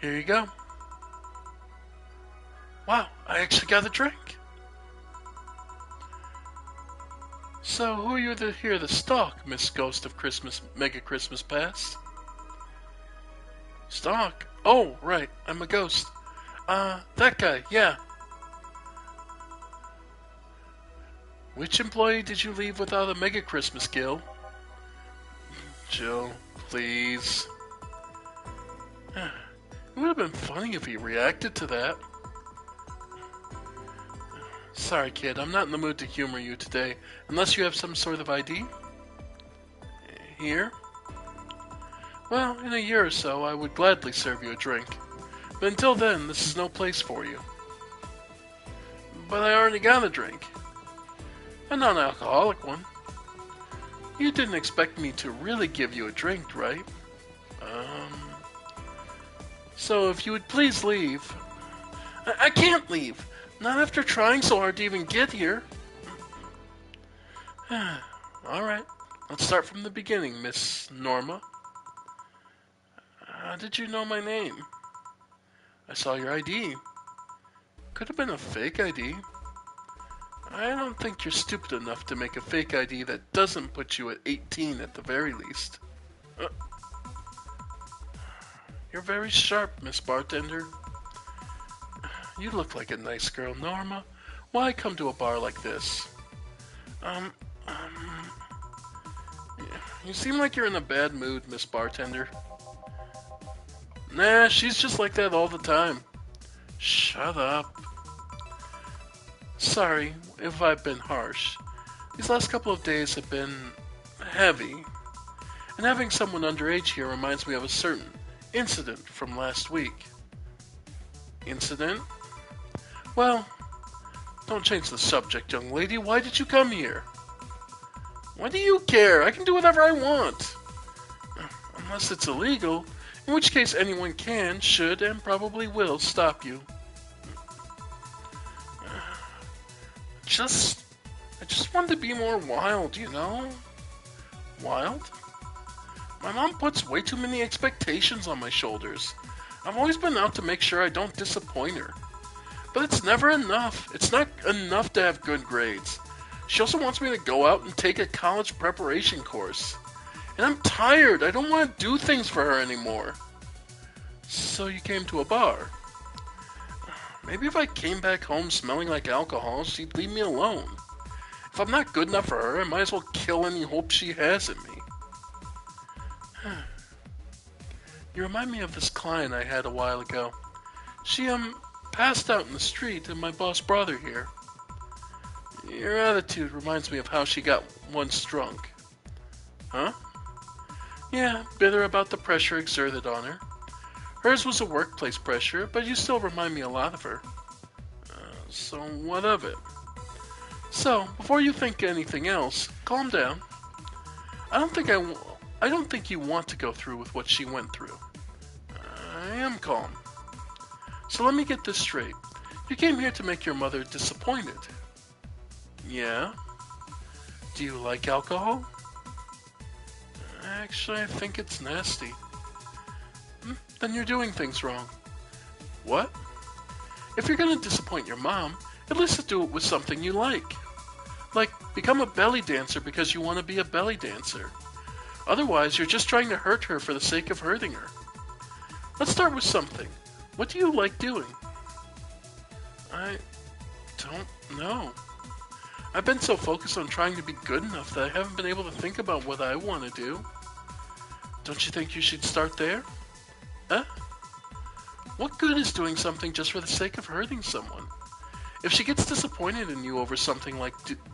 Here you go. Wow, I actually got a drink. So, who are you here to stalk, Miss Ghost of Mega Christmas Past? Stalk? Oh, right, I'm a ghost. That guy, yeah. Which employee did you leave without a Mega Christmas Gill? Jill, please. It would have been funny if he reacted to that. Sorry, kid, I'm not in the mood to humor you today, unless you have some sort of ID. Here? Well, in a year or so, I would gladly serve you a drink. But until then, this is no place for you. But I already got a drink. A non-alcoholic one. You didn't expect me to really give you a drink, right? So if you would please leave. I can't leave! Not after trying so hard to even get here. Alright, let's start from the beginning, Miss Norma. How did you know my name? I saw your ID. Could have been a fake ID. I don't think you're stupid enough to make a fake ID that doesn't put you at 18 at the very least. You're very sharp, Miss Bartender. You look like a nice girl, Norma. Why come to a bar like this? You seem like you're in a bad mood, Miss Bartender. Nah, she's just like that all the time. Shut up. Sorry if I've been harsh. These last couple of days have been heavy, and having someone underage here reminds me of a certain incident from last week. Incident? Well, don't change the subject, young lady. Why did you come here? Why do you care? I can do whatever I want. Unless it's illegal, in which case anyone can, should, and probably will stop you. I just wanted to be more wild, you know? Wild? My mom puts way too many expectations on my shoulders. I've always been out to make sure I don't disappoint her. But it's never enough. It's not enough to have good grades. She also wants me to go out and take a college preparation course. And I'm tired. I don't want to do things for her anymore. So you came to a bar. Maybe if I came back home smelling like alcohol, she'd leave me alone. If I'm not good enough for her, I might as well kill any hope she has in me. You remind me of this client I had a while ago. She, passed out in the street and my boss brought her here. Your attitude reminds me of how she got once drunk. Huh? Yeah, bitter about the pressure exerted on her. Hers was a workplace pressure, but you still remind me a lot of her. So what of it? So, before you think anything else, calm down. I don't think you want to go through with what she went through. I am calm. So let me get this straight. You came here to make your mother disappointed. Yeah? Do you like alcohol? Actually, I think it's nasty. Then you're doing things wrong. What? If you're gonna disappoint your mom, at least do it with something you like. Like, become a belly dancer because you want to be a belly dancer. Otherwise, you're just trying to hurt her for the sake of hurting her. Let's start with something. What do you like doing? I don't know. I've been so focused on trying to be good enough that I haven't been able to think about what I want to do. Don't you think you should start there? Huh? What good is doing something just for the sake of hurting someone? If she gets disappointed in you over something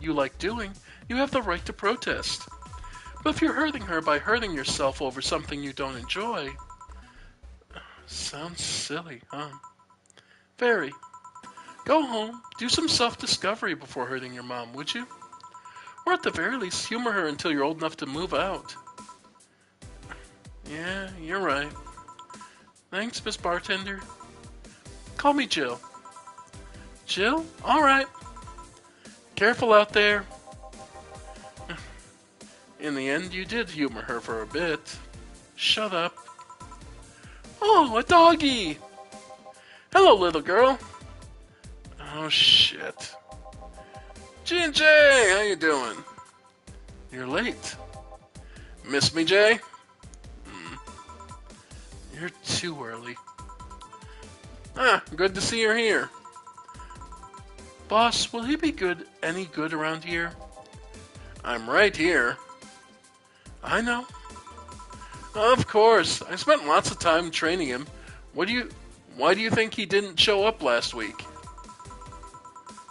you like doing, you have the right to protest. But if you're hurting her by hurting yourself over something you don't enjoy... Sounds silly, huh? Very. Go home, do some self-discovery before hurting your mom, would you? Or at the very least, humor her until you're old enough to move out. Yeah, you're right. Thanks, Miss Bartender. Call me Jill. Jill? Alright. Careful out there. In the end, you did humor her for a bit. Shut up. Oh, a doggy! Hello, little girl. Oh, shit. G&J, how you doing? You're late. Miss me, Jay? You're too early. Good to see you're here. Boss, will he be any good around here? I'm right here. I know. Of course. I spent lots of time training him. Why do you think he didn't show up last week?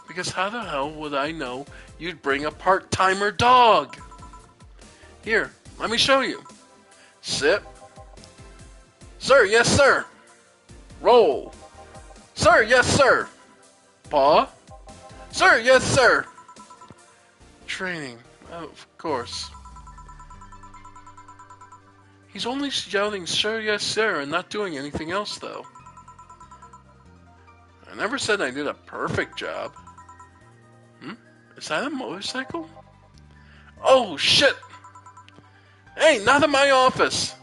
Because how the hell would I know you'd bring a part-timer dog? Here, let me show you. Sit. Sir, yes, sir. Roll. Sir, yes, sir. Paw. Sir, yes, sir. Training, of course. He's only shouting, sir, yes, sir, and not doing anything else, though. I never said I did a perfect job. Is that a motorcycle? Oh, shit! Hey, not in my office!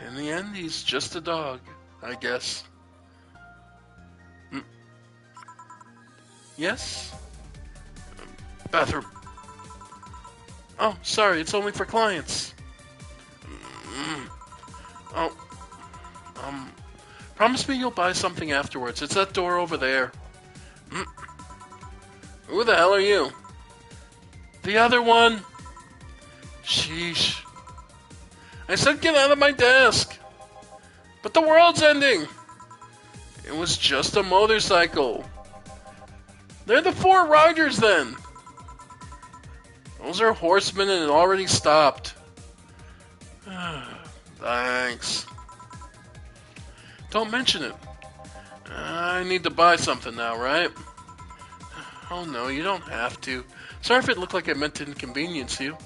In the end, he's just a dog, I guess. Yes? Bathroom. Oh, sorry, it's only for clients. Oh. Promise me you'll buy something afterwards. It's that door over there. Who the hell are you? The other one. Sheesh. I said get out of my desk. But the world's ending. It was just a motorcycle. They're the four riders then. Those are horsemen and it already stopped. Thanks. Don't mention it. I need to buy something now, right? Oh no, you don't have to. Sorry if it looked like I meant to inconvenience you.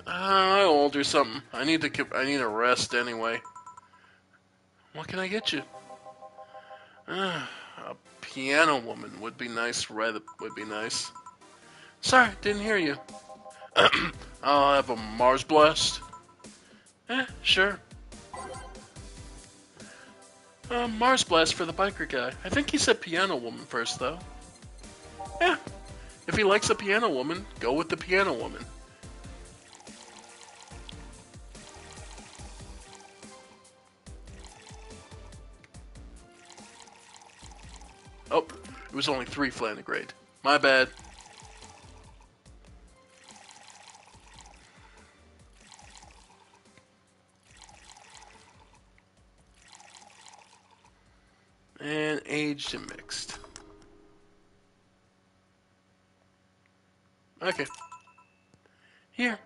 I'll order something. I need a rest anyway. What can I get you? A piano woman would be nice. Would be nice. Sorry, didn't hear you. I'll have a Mars Blast. Sure. Mars Blast for the biker guy. I think he said piano woman first, though. Yeah. If he likes a piano woman, go with the piano woman. Oh, it was only 3 Flanagrade. My bad. And aged and mixed. Okay. Here.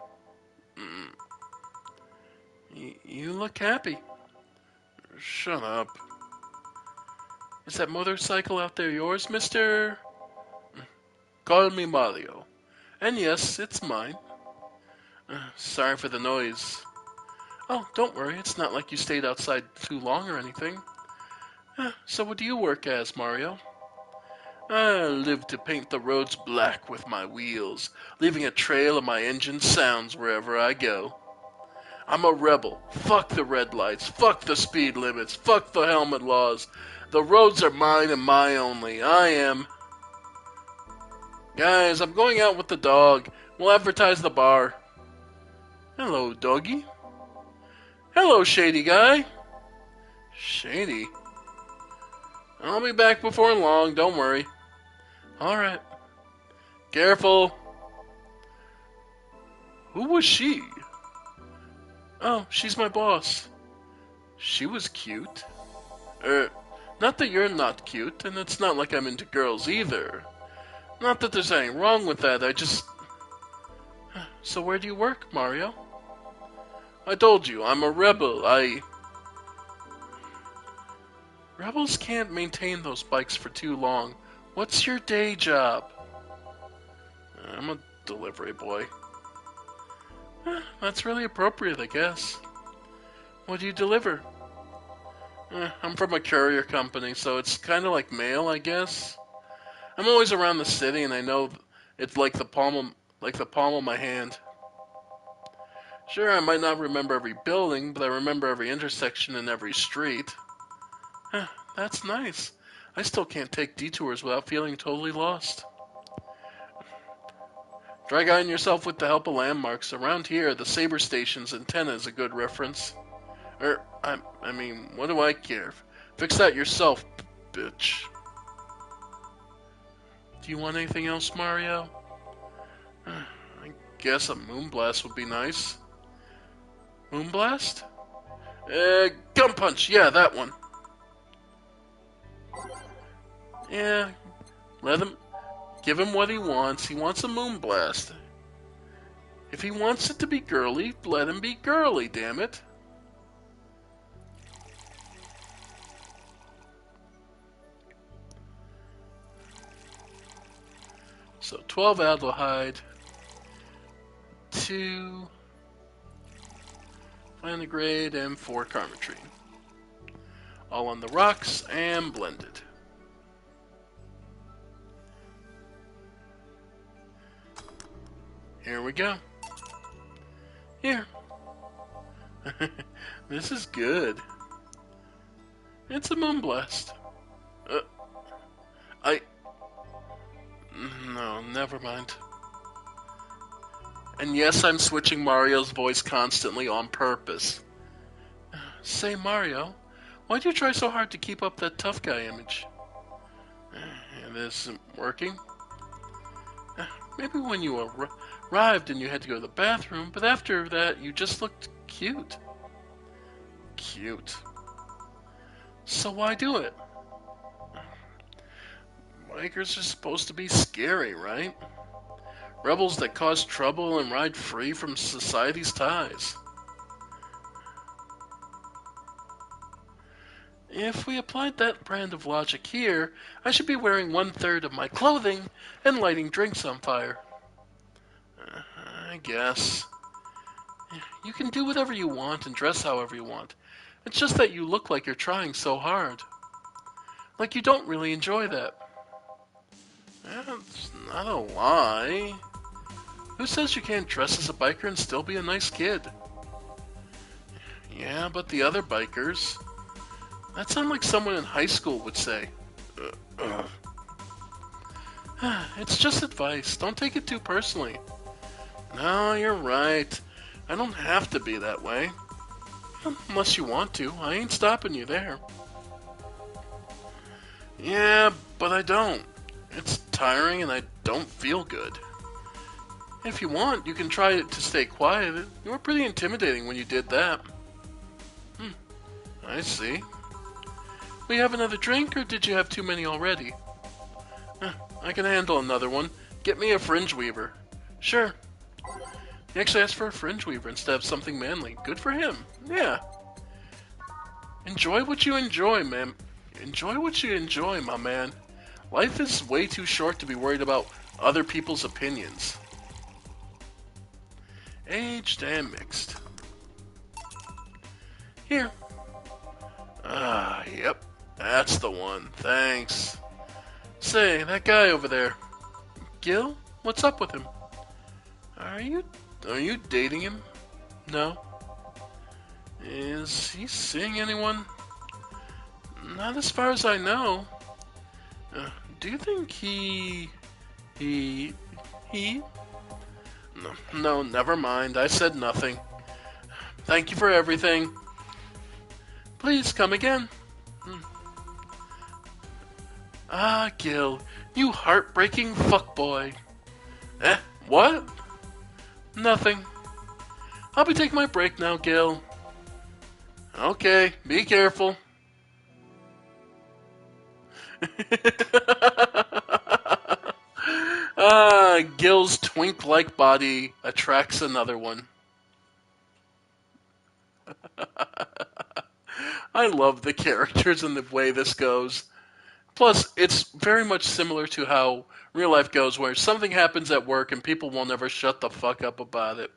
You look happy. Shut up. Is that motorcycle out there yours, mister? Call me Mario. And yes, it's mine. Sorry for the noise. Oh, don't worry. It's not like you stayed outside too long or anything. So what do you work as, Mario? I live to paint the roads black with my wheels, leaving a trail of my engine's sounds wherever I go. I'm a rebel. Fuck the red lights. Fuck the speed limits. Fuck the helmet laws. The roads are mine and mine only. I am. Guys, I'm going out with the dog. We'll advertise the bar. Hello, doggy. Hello, shady guy. Shady? I'll be back before long, don't worry. Alright. Careful. Who was she? Oh, she's my boss. She was cute. Not that you're not cute, and it's not like I'm into girls either. Not that there's anything wrong with that, I just... So where do you work, Mario? I told you, I'm a rebel, Rebels can't maintain those bikes for too long. What's your day job? I'm a delivery boy. That's really appropriate, I guess. What do you deliver? I'm from a courier company, so it's kind of like mail, I guess. I'm always around the city, and I know it's like the palm of my hand. Sure, I might not remember every building, but I remember every intersection and every street. That's nice. I still can't take detours without feeling totally lost. Try guiding yourself with the help of landmarks. Around here, the Saber Station's antenna is a good reference. I mean, what do I care? Fix that yourself, bitch. Do you want anything else, Mario? I guess a Moonblast would be nice. Moonblast? Gun Punch, yeah, that one. Yeah, give him what he wants. He wants a Moonblast. If he wants it to be girly, let him be girly, damn it. So 12 Aldehyde, 2 Flanagrade, and 4 Carmetrine. All on the rocks and blended. Here we go. Here. This is good. It's a Moonblast. No, never mind. And yes, I'm switching Mario's voice constantly on purpose. Say, Mario, why do you try so hard to keep up that tough guy image? It isn't working. Maybe when you arrived and you had to go to the bathroom, but after that, you just looked cute. Cute. So why do it? Bikers are supposed to be scary, right? Rebels that cause trouble and ride free from society's ties. If we applied that brand of logic here, I should be wearing 1/3 of my clothing and lighting drinks on fire. I guess. You can do whatever you want and dress however you want. It's just that you look like you're trying so hard. Like you don't really enjoy that. That's not a lie. Who says you can't dress as a biker and still be a nice kid? Yeah, but the other bikers... That sounds like someone in high school would say. It's just advice. Don't take it too personally. No, you're right. I don't have to be that way. Unless you want to. I ain't stopping you there. Yeah, but I don't. It's tiring and I don't feel good. If you want, you can try to stay quiet. You were pretty intimidating when you did that. I see. We have another drink, or did you have too many already? I can handle another one. Get me a fringe weaver. Sure. He actually asked for a fringe weaver instead of something manly. Good for him. Yeah. Enjoy what you enjoy, man. Enjoy what you enjoy, my man. Life is way too short to be worried about other people's opinions. Aged and mixed. Here. Yep. That's the one. Thanks. Say, that guy over there. Gil? What's up with him? Are you dating him? No. Is he seeing anyone? Not as far as I know. Do you think he... No, never mind. I said nothing. Thank you for everything. Please come again. Gil, you heartbreaking fuckboy. What? Nothing. I'll be taking my break now, Gil. Okay, be careful. Gil's twink-like body attracts another one. I love the characters and the way this goes. Plus, it's very much similar to how real life goes, where something happens at work and people will never shut the fuck up about it.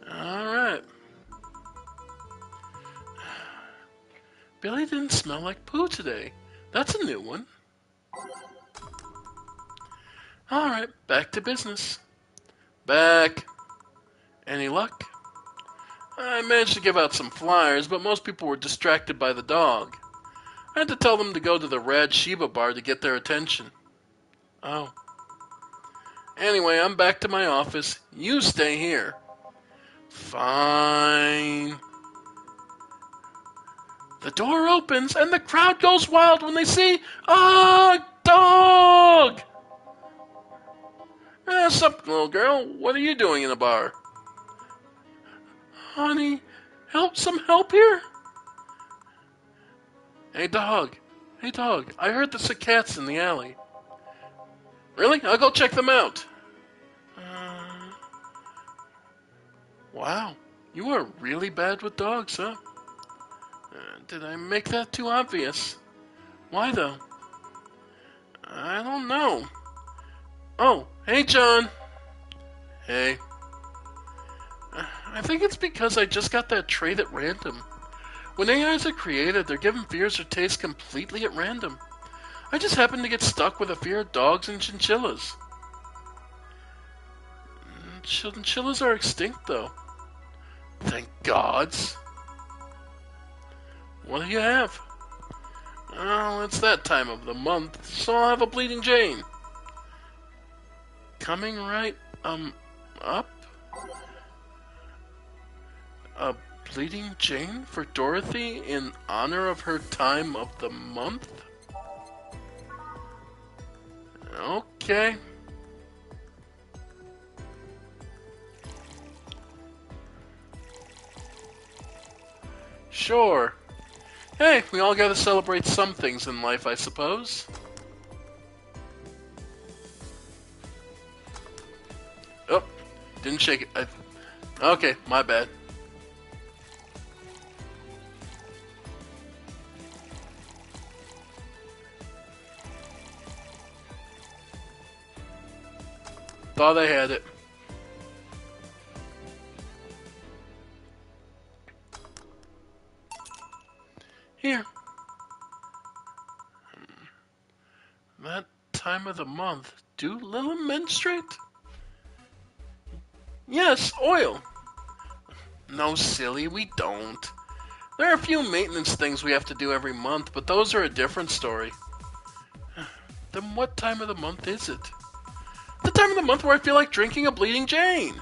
Alright. Billy didn't smell like poo today. That's a new one. Alright, back to business. Back. Any luck? I managed to give out some flyers, but most people were distracted by the dog. I had to tell them to go to the Rad Shiba bar to get their attention. Oh. Anyway, I'm back to my office. You stay here. Fine. The door opens and the crowd goes wild when they see a dog! Sup, little girl? What are you doing in the bar? Honey, some help here? Hey dog, I heard there's cats in the alley. Really? I'll go check them out. Wow, you are really bad with dogs, huh? Did I make that too obvious? Why though? I don't know. Oh, hey John. Hey. I think it's because I just got that trait at random. When AIs are created, they're given fears or tastes completely at random. I just happened to get stuck with a fear of dogs and chinchillas. Chinchillas are extinct, though. Thank gods. What do you have? Oh, it's that time of the month, so I'll have a Bleeding Jane. Coming right, up? A Bleeding Jane for Dorothy in honor of her time of the month? Okay. Sure. Hey, we all gotta celebrate some things in life, I suppose. Oh, didn't shake it. Okay, my bad. Thought I had it. Here. That time of the month, do little menstruate? Yes, oil. No, silly, we don't. There are a few maintenance things we have to do every month, but those are a different story. Then what time of the month is it? The time of the month where I feel like drinking a Bleeding Jane.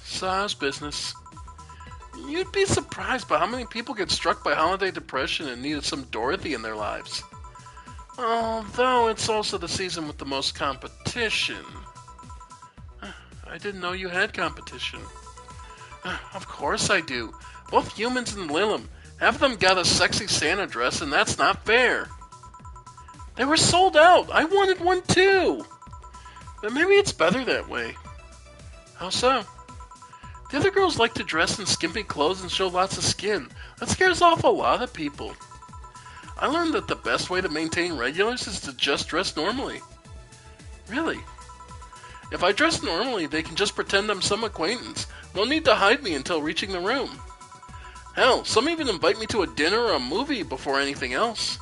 Saw's business. You'd be surprised by how many people get struck by holiday depression and need some Dorothy in their lives. Although it's also the season with the most competition. I didn't know you had competition. Of course I do. Both humans and Lilim. Half of them got a sexy Santa dress, and that's not fair. They were sold out. I wanted one too. But maybe it's better that way. How so? The other girls like to dress in skimpy clothes and show lots of skin. That scares off a lot of people. I learned that the best way to maintain regulars is to just dress normally. Really? If I dress normally, they can just pretend I'm some acquaintance. No need to hide me until reaching the room. Hell, some even invite me to a dinner or a movie before anything else.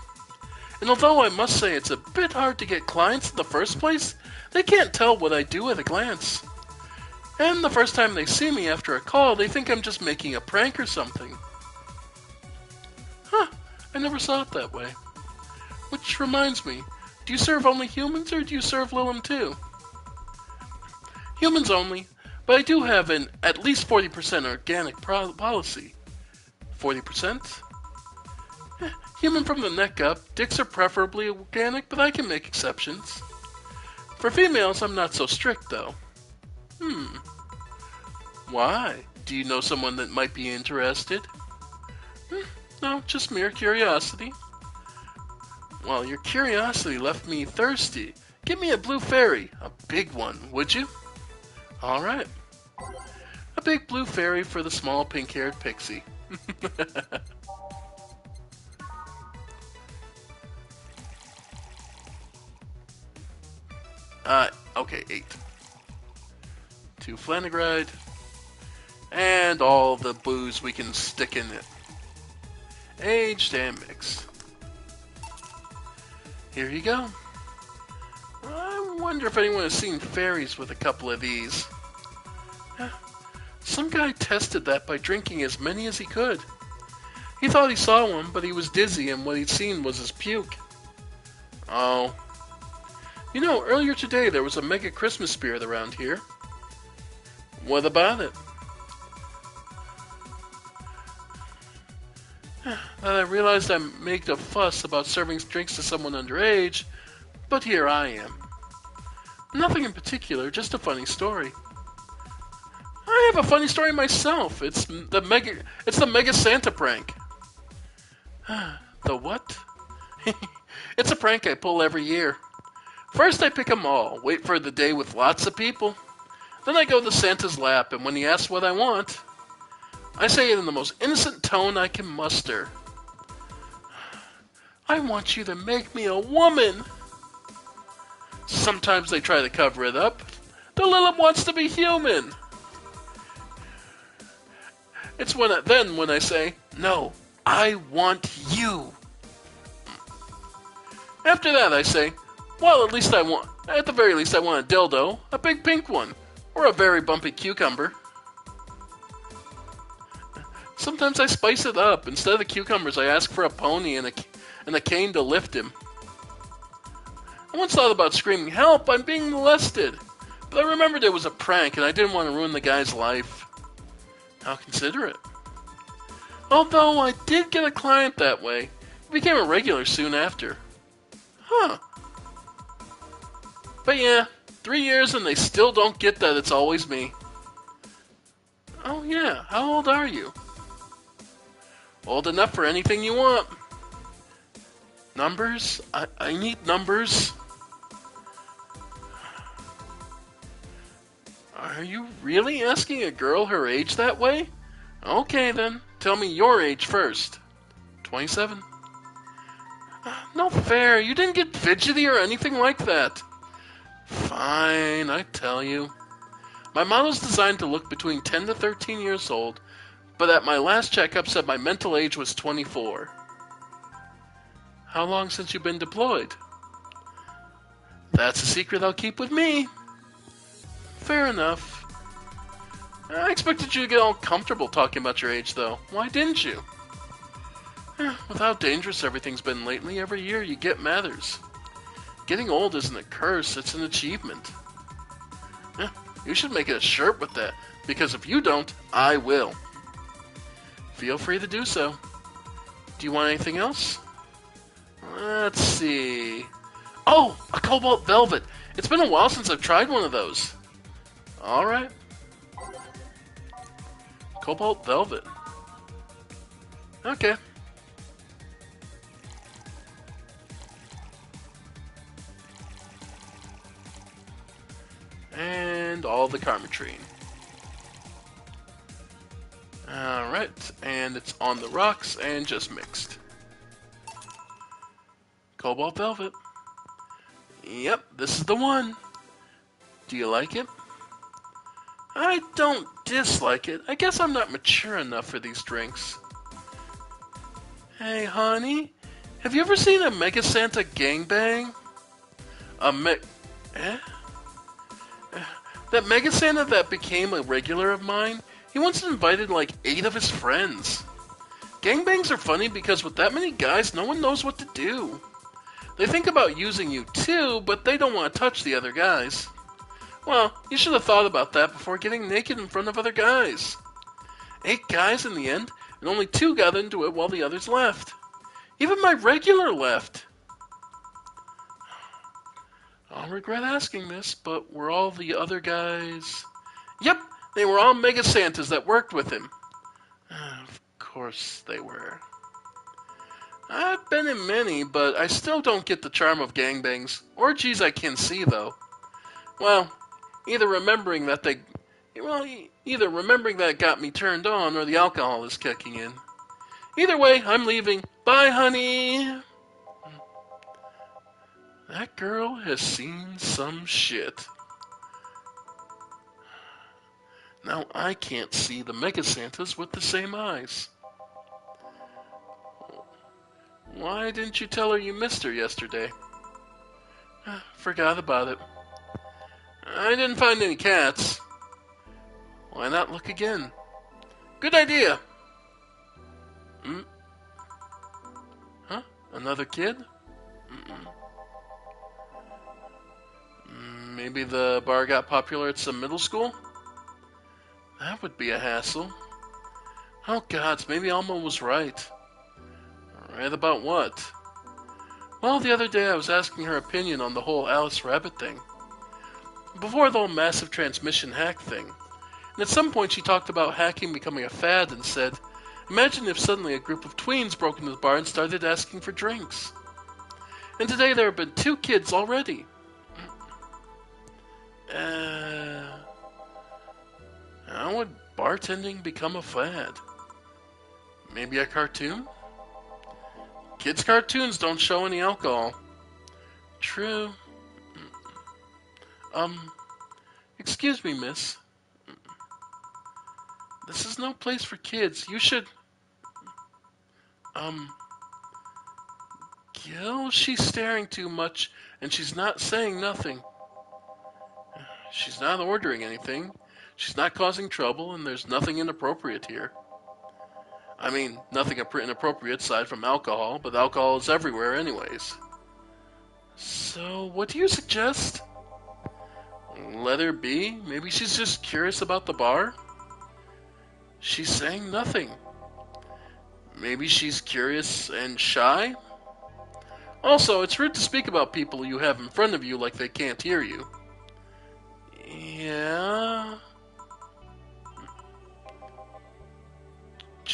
And although I must say it's a bit hard to get clients in the first place, they can't tell what I do at a glance. And the first time they see me after a call, they think I'm just making a prank or something. Huh, I never saw it that way. Which reminds me, do you serve only humans or do you serve Lilim too? Humans only, but I do have an at least 40% organic policy. 40%? Human from the neck up, dicks are preferably organic, but I can make exceptions. For females, I'm not so strict though. Why? Do you know someone that might be interested? No, just mere curiosity. Well, your curiosity left me thirsty. Give me a blue fairy, a big one, would you? Alright. A big blue fairy for the small pink-haired pixie. Okay, 8. 2 Flanagride. And all the booze we can stick in it. Aged and mixed. Here you go. I wonder if anyone has seen fairies with a couple of these. Some guy tested that by drinking as many as he could. He thought he saw one, but he was dizzy and what he'd seen was his puke. Oh. You know, earlier today there was a mega Christmas spirit around here. What about it? That I realized I made a fuss about serving drinks to someone underage, but here I am. Nothing in particular, just a funny story. I have a funny story myself. It's the mega Santa prank. The what? It's a prank I pull every year. First I pick 'em all, wait for the day with lots of people. Then I go to Santa's lap, and when he asks what I want, I say it in the most innocent tone I can muster. I want you to make me a woman. Sometimes they try to cover it up. The Lilim wants to be human. It's when I say, no, I want you. After that I say, well, at the very least I want a dildo, a big pink one, or a very bumpy cucumber. Sometimes I spice it up. Instead of the cucumbers, I ask for a pony and a cane to lift him. I once thought about screaming, help, I'm being molested. But I remembered it was a prank and I didn't want to ruin the guy's life. How considerate. Although I did get a client that way. He became a regular soon after. Huh. But yeah, 3 years and they still don't get that it's always me. Oh yeah. How old are you? Old enough for anything you want. Numbers? I need numbers. Are you really asking a girl her age that way? Okay then, tell me your age first. 27. No fair, you didn't get fidgety or anything like that. Fine, I tell you. My model's designed to look between 10 to 13 years old, but at my last checkup said my mental age was 24. How long since you've been deployed? That's a secret I'll keep with me. Fair enough. I expected you to get all comfortable talking about your age, though. Why didn't you? With how dangerous everything's been lately, every year you get matters. Getting old isn't a curse, it's an achievement. You should make it a shirt with that, because if you don't, I will. Feel free to do so. Do you want anything else? Let's see. Oh, a cobalt velvet. It's been a while since I've tried one of those. Alright. Cobalt velvet. Okay. And all the carmetrine. Alright, and it's on the rocks and just mixed. Cobalt velvet. Yep, this is the one. Do you like it? I don't dislike it. I guess I'm not mature enough for these drinks. Hey, honey, have you ever seen a Mega Santa gangbang? That Mega Santa that became a regular of mine, he once invited like 8 of his friends. Gangbangs are funny because with that many guys, no one knows what to do. They think about using you too, but they don't want to touch the other guys. Well, you should have thought about that before getting naked in front of other guys. 8 guys in the end, and only 2 got into it while the others left. Even my regular left. I'll regret asking this, but were all the other guys... Yep, they were all Mega Santas that worked with him. Of course they were. I've been in many, but I still don't get the charm of gangbangs. Orgies I can see, though. Well, either remembering that it got me turned on, or the alcohol is kicking in. Either way, I'm leaving. Bye, honey! That girl has seen some shit. Now I can't see the Mega Santas with the same eyes. Why didn't you tell her you missed her yesterday? Forgot about it. I didn't find any cats. Why not look again? Good idea! Huh? Another kid? Maybe the bar got popular at some middle school? That would be a hassle. Oh gods, maybe Alma was right. Right about what? Well, the other day I was asking her opinion on the whole Alice Rabbit thing. Before the whole massive transmission hack thing. And at some point she talked about hacking becoming a fad and said, imagine if suddenly a group of tweens broke into the bar and started asking for drinks. And today there have been 2 kids already. How would bartending become a fad? Maybe a cartoon? Kids' cartoons don't show any alcohol. True. Excuse me, miss. This is no place for kids. You should... Gil, she's staring too much, and she's not saying nothing. She's not ordering anything. She's not causing trouble, and there's nothing inappropriate here. I mean, nothing inappropriate aside from alcohol, but alcohol is everywhere anyways. So, what do you suggest? Let her be. Maybe she's just curious about the bar? She's saying nothing. Maybe she's curious and shy? Also, it's rude to speak about people you have in front of you like they can't hear you. Yeah...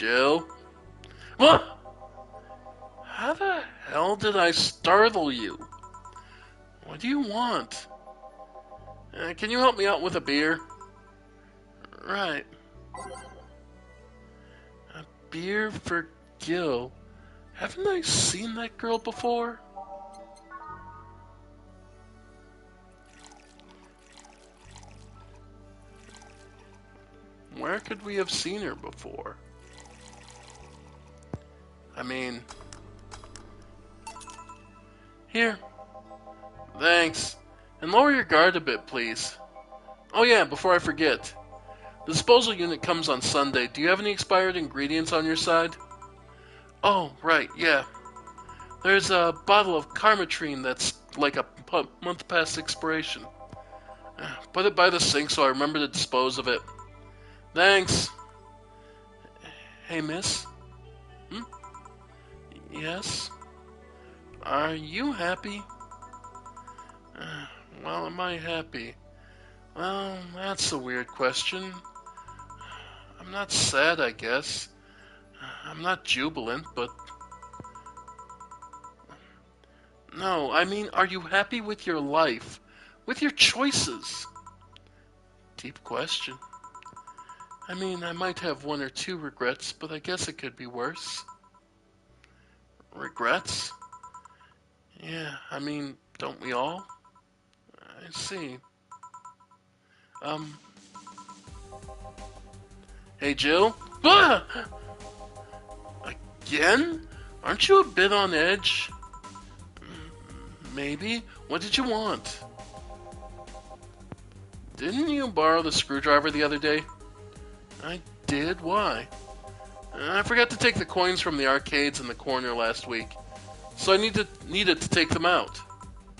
Jill? What? How the hell did I startle you? What do you want? Can you help me out with a beer? Right. A beer for Gil. Haven't I seen that girl before? Where could we have seen her before? I mean... Here. Thanks. And lower your guard a bit, please. Oh yeah, before I forget. The disposal unit comes on Sunday. Do you have any expired ingredients on your side? Oh, right, yeah. There's a bottle of Carmetrine that's like a month past expiration. Put it by the sink so I remember to dispose of it. Thanks. Hey, miss? Hmm? Yes? Are you happy? Well, am I happy? Well, that's a weird question. I'm not sad, I guess. I'm not jubilant, but... No, I mean, are you happy with your life? With your choices? Deep question. I mean, I might have one or two regrets, but I guess it could be worse. Regrets? Yeah, I mean, don't we all? I see. Hey, Jill? Ah! Again? Aren't you a bit on edge? Maybe. What did you want? Didn't you borrow the screwdriver the other day? I did? Why? I forgot to take the coins from the arcades in the corner last week, so I needed to take them out.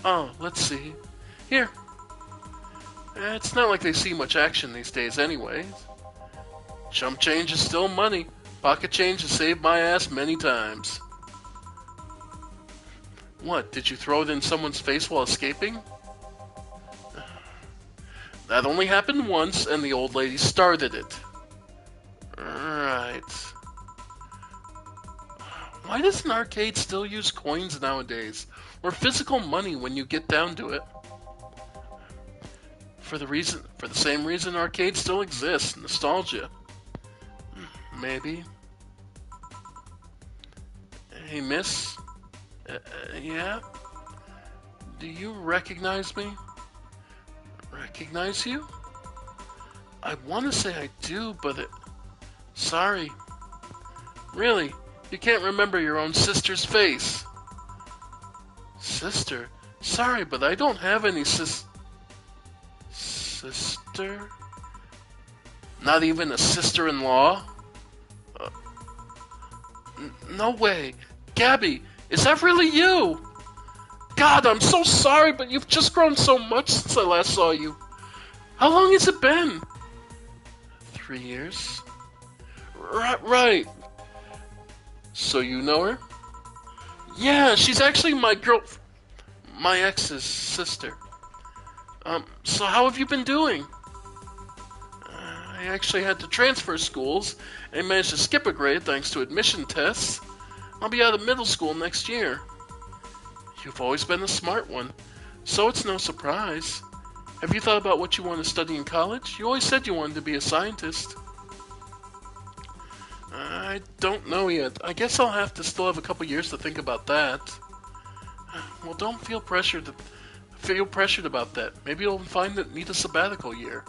Oh, let's see. Here. It's not like they see much action these days anyway. Chump change is still money. Pocket change has saved my ass many times. What, did you throw it in someone's face while escaping? That only happened once, and the old lady started it. Right. Why does an arcade still use coins nowadays? Or physical money when you get down to it? For the same reason arcades still exist, nostalgia. Maybe. Hey, miss? Yeah? Do you recognize me? Recognize you? I want to say I do, but sorry. Really? You can't remember your own sister's face? Sister? Sorry, but I don't have any sister? Not even a sister-in-law? No way. Gabby, is that really you? God, I'm so sorry, but you've just grown so much since I last saw you. How long has it been? 3 years? Right. So you know her? Yeah, she's actually my ex's sister. So how have you been doing? I actually had to transfer schools and managed to skip a grade thanks to admission tests. I'll be out of middle school next year. You've always been a smart one, so it's no surprise. Have you thought about what you want to study in college? You always said you wanted to be a scientist. I don't know yet. I guess I'll have to still have a couple years to think about that. Well, don't feel pressured about that. Maybe you'll need a sabbatical year.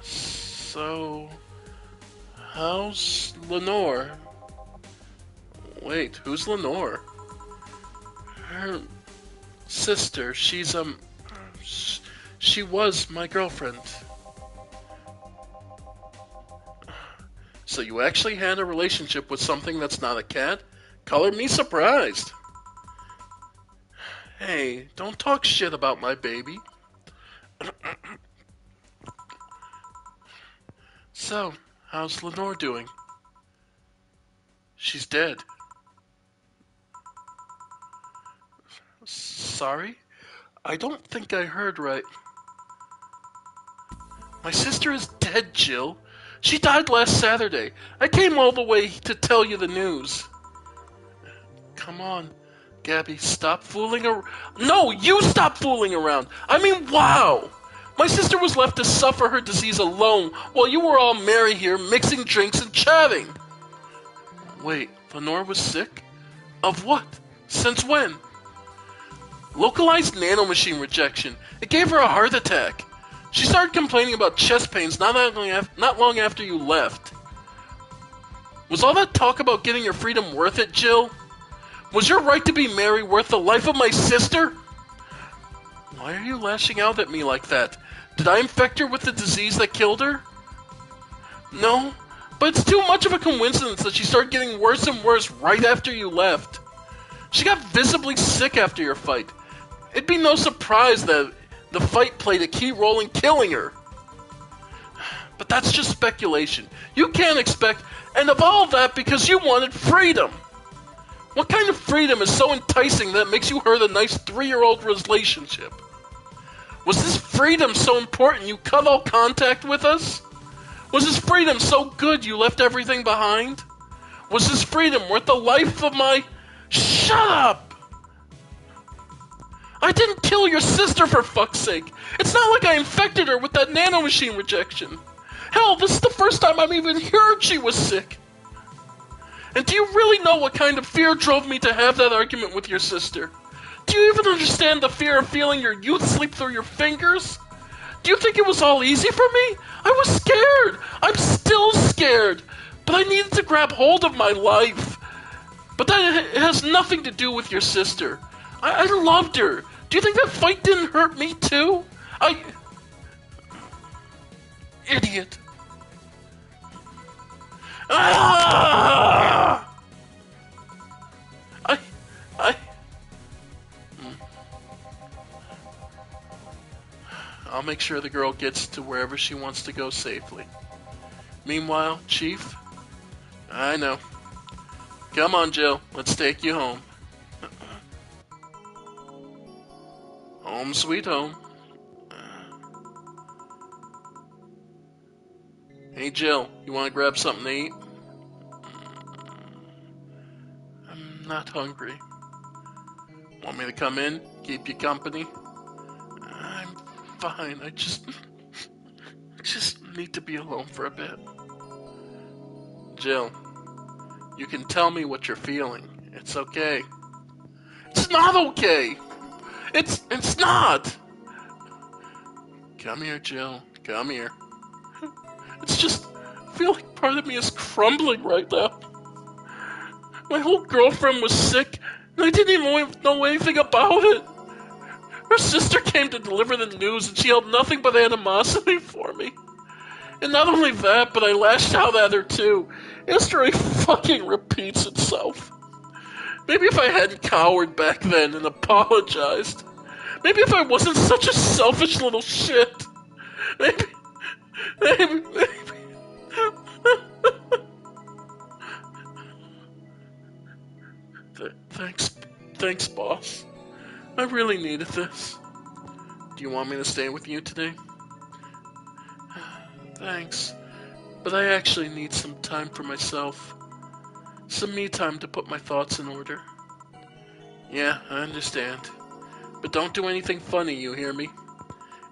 So, how's Lenore? Wait, who's Lenore? Her sister. She was my girlfriend. So you actually had a relationship with something that's not a cat? Color me surprised. Hey, don't talk shit about my baby. So, how's Lenore doing? She's dead. Sorry? I don't think I heard right. My sister is dead, Jill. She died last Saturday. I came all the way to tell you the news. Come on, Gabby, stop fooling around. No, you stop fooling around. I mean, wow. My sister was left to suffer her disease alone while you were all merry here mixing drinks and chatting. Wait, Lenore was sick? Of what? Since when? Localized nanomachine rejection. It gave her a heart attack. She started complaining about chest pains not long after you left. Was all that talk about getting your freedom worth it, Jill? Was your right to be merry worth the life of my sister? Why are you lashing out at me like that? Did I infect her with the disease that killed her? No, but it's too much of a coincidence that she started getting worse and worse right after you left. She got visibly sick after your fight. It'd be no surprise that the fight played a key role in killing her. But that's just speculation. You can't expect, and of all that because you wanted freedom. What kind of freedom is so enticing that it makes you hurt a nice 3-year-old relationship? Was this freedom so important you cut all contact with us? Was this freedom so good you left everything behind? Was this freedom worth the life of my... Shut up! I didn't kill your sister, for fuck's sake! It's not like I infected her with that nanomachine rejection! Hell, this is the first time I've even heard she was sick! And do you really know what kind of fear drove me to have that argument with your sister? Do you even understand the fear of feeling your youth slip through your fingers? Do you think it was all easy for me? I was scared! I'm still scared! But I needed to grab hold of my life. But that it has nothing to do with your sister. I loved her. Do you think that fight didn't hurt me too? Idiot. Ah! I'll make sure the girl gets to wherever she wants to go safely. Meanwhile, Chief, I know. Come on, Jill. Let's take you home. Home sweet home. Hey, Jill, you want to grab something to eat? I'm not hungry. Want me to come in? Keep you company? I'm fine. I just need to be alone for a bit. Jill, you can tell me what you're feeling. It's okay. It's not okay! It's not! Come here, Jill. Come here. It's just, I feel like part of me is crumbling right now. My whole girlfriend was sick, and I didn't even know anything about it. Her sister came to deliver the news, and she held nothing but animosity for me. And not only that, but I lashed out at her too. History fucking repeats itself. Maybe if I hadn't cowered back then and apologized. Maybe if I wasn't such a selfish little shit. Maybe. Thanks, boss. I really needed this. Do you want me to stay with you today? Thanks. But I actually need some time for myself. Some me time to put my thoughts in order. Yeah, I understand. But don't do anything funny, you hear me?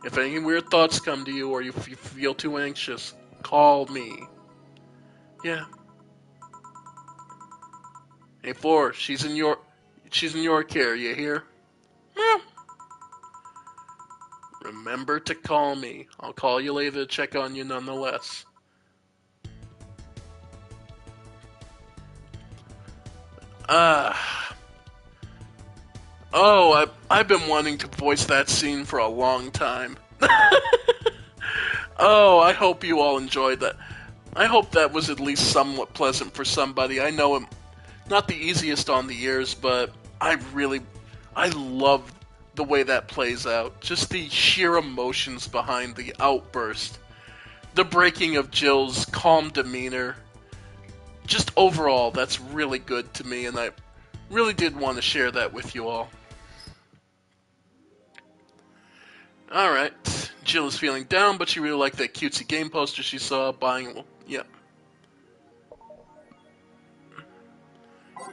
If any weird thoughts come to you or you feel too anxious, call me. Yeah. Hey, Four, she's in your care, you hear? Yeah. Remember to call me. I'll call you later to check on you nonetheless. Oh, I've been wanting to voice that scene for a long time. Oh, I hope you all enjoyed that. I hope that was at least somewhat pleasant for somebody. I know I'm not the easiest on the ears, but I love the way that plays out. Just the sheer emotions behind the outburst. The breaking of Jill's calm demeanor. Just overall, that's really good to me, and I really did want to share that with you all. Alright, Jill is feeling down, but she really liked that cutesy game poster she saw, buying Yep.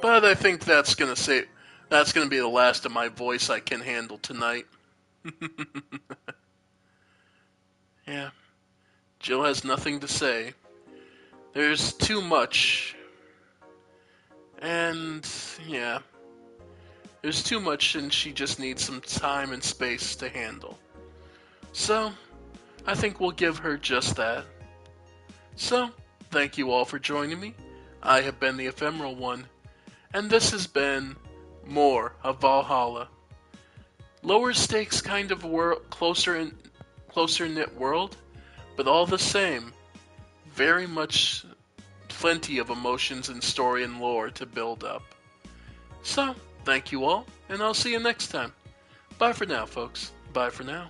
But I think that's gonna be the last of my voice I can handle tonight. Yeah. Jill has nothing to say. There's too much. And yeah. There's too much and she just needs some time and space to handle. So, I think we'll give her just that. So, thank you all for joining me. I have been the Ephemeral One, and this has been more of Valhalla. Lower stakes kind of closer knit world, but all the same, very much plenty of emotions and story and lore to build up. So, thank you all, and I'll see you next time. Bye for now, folks. Bye for now.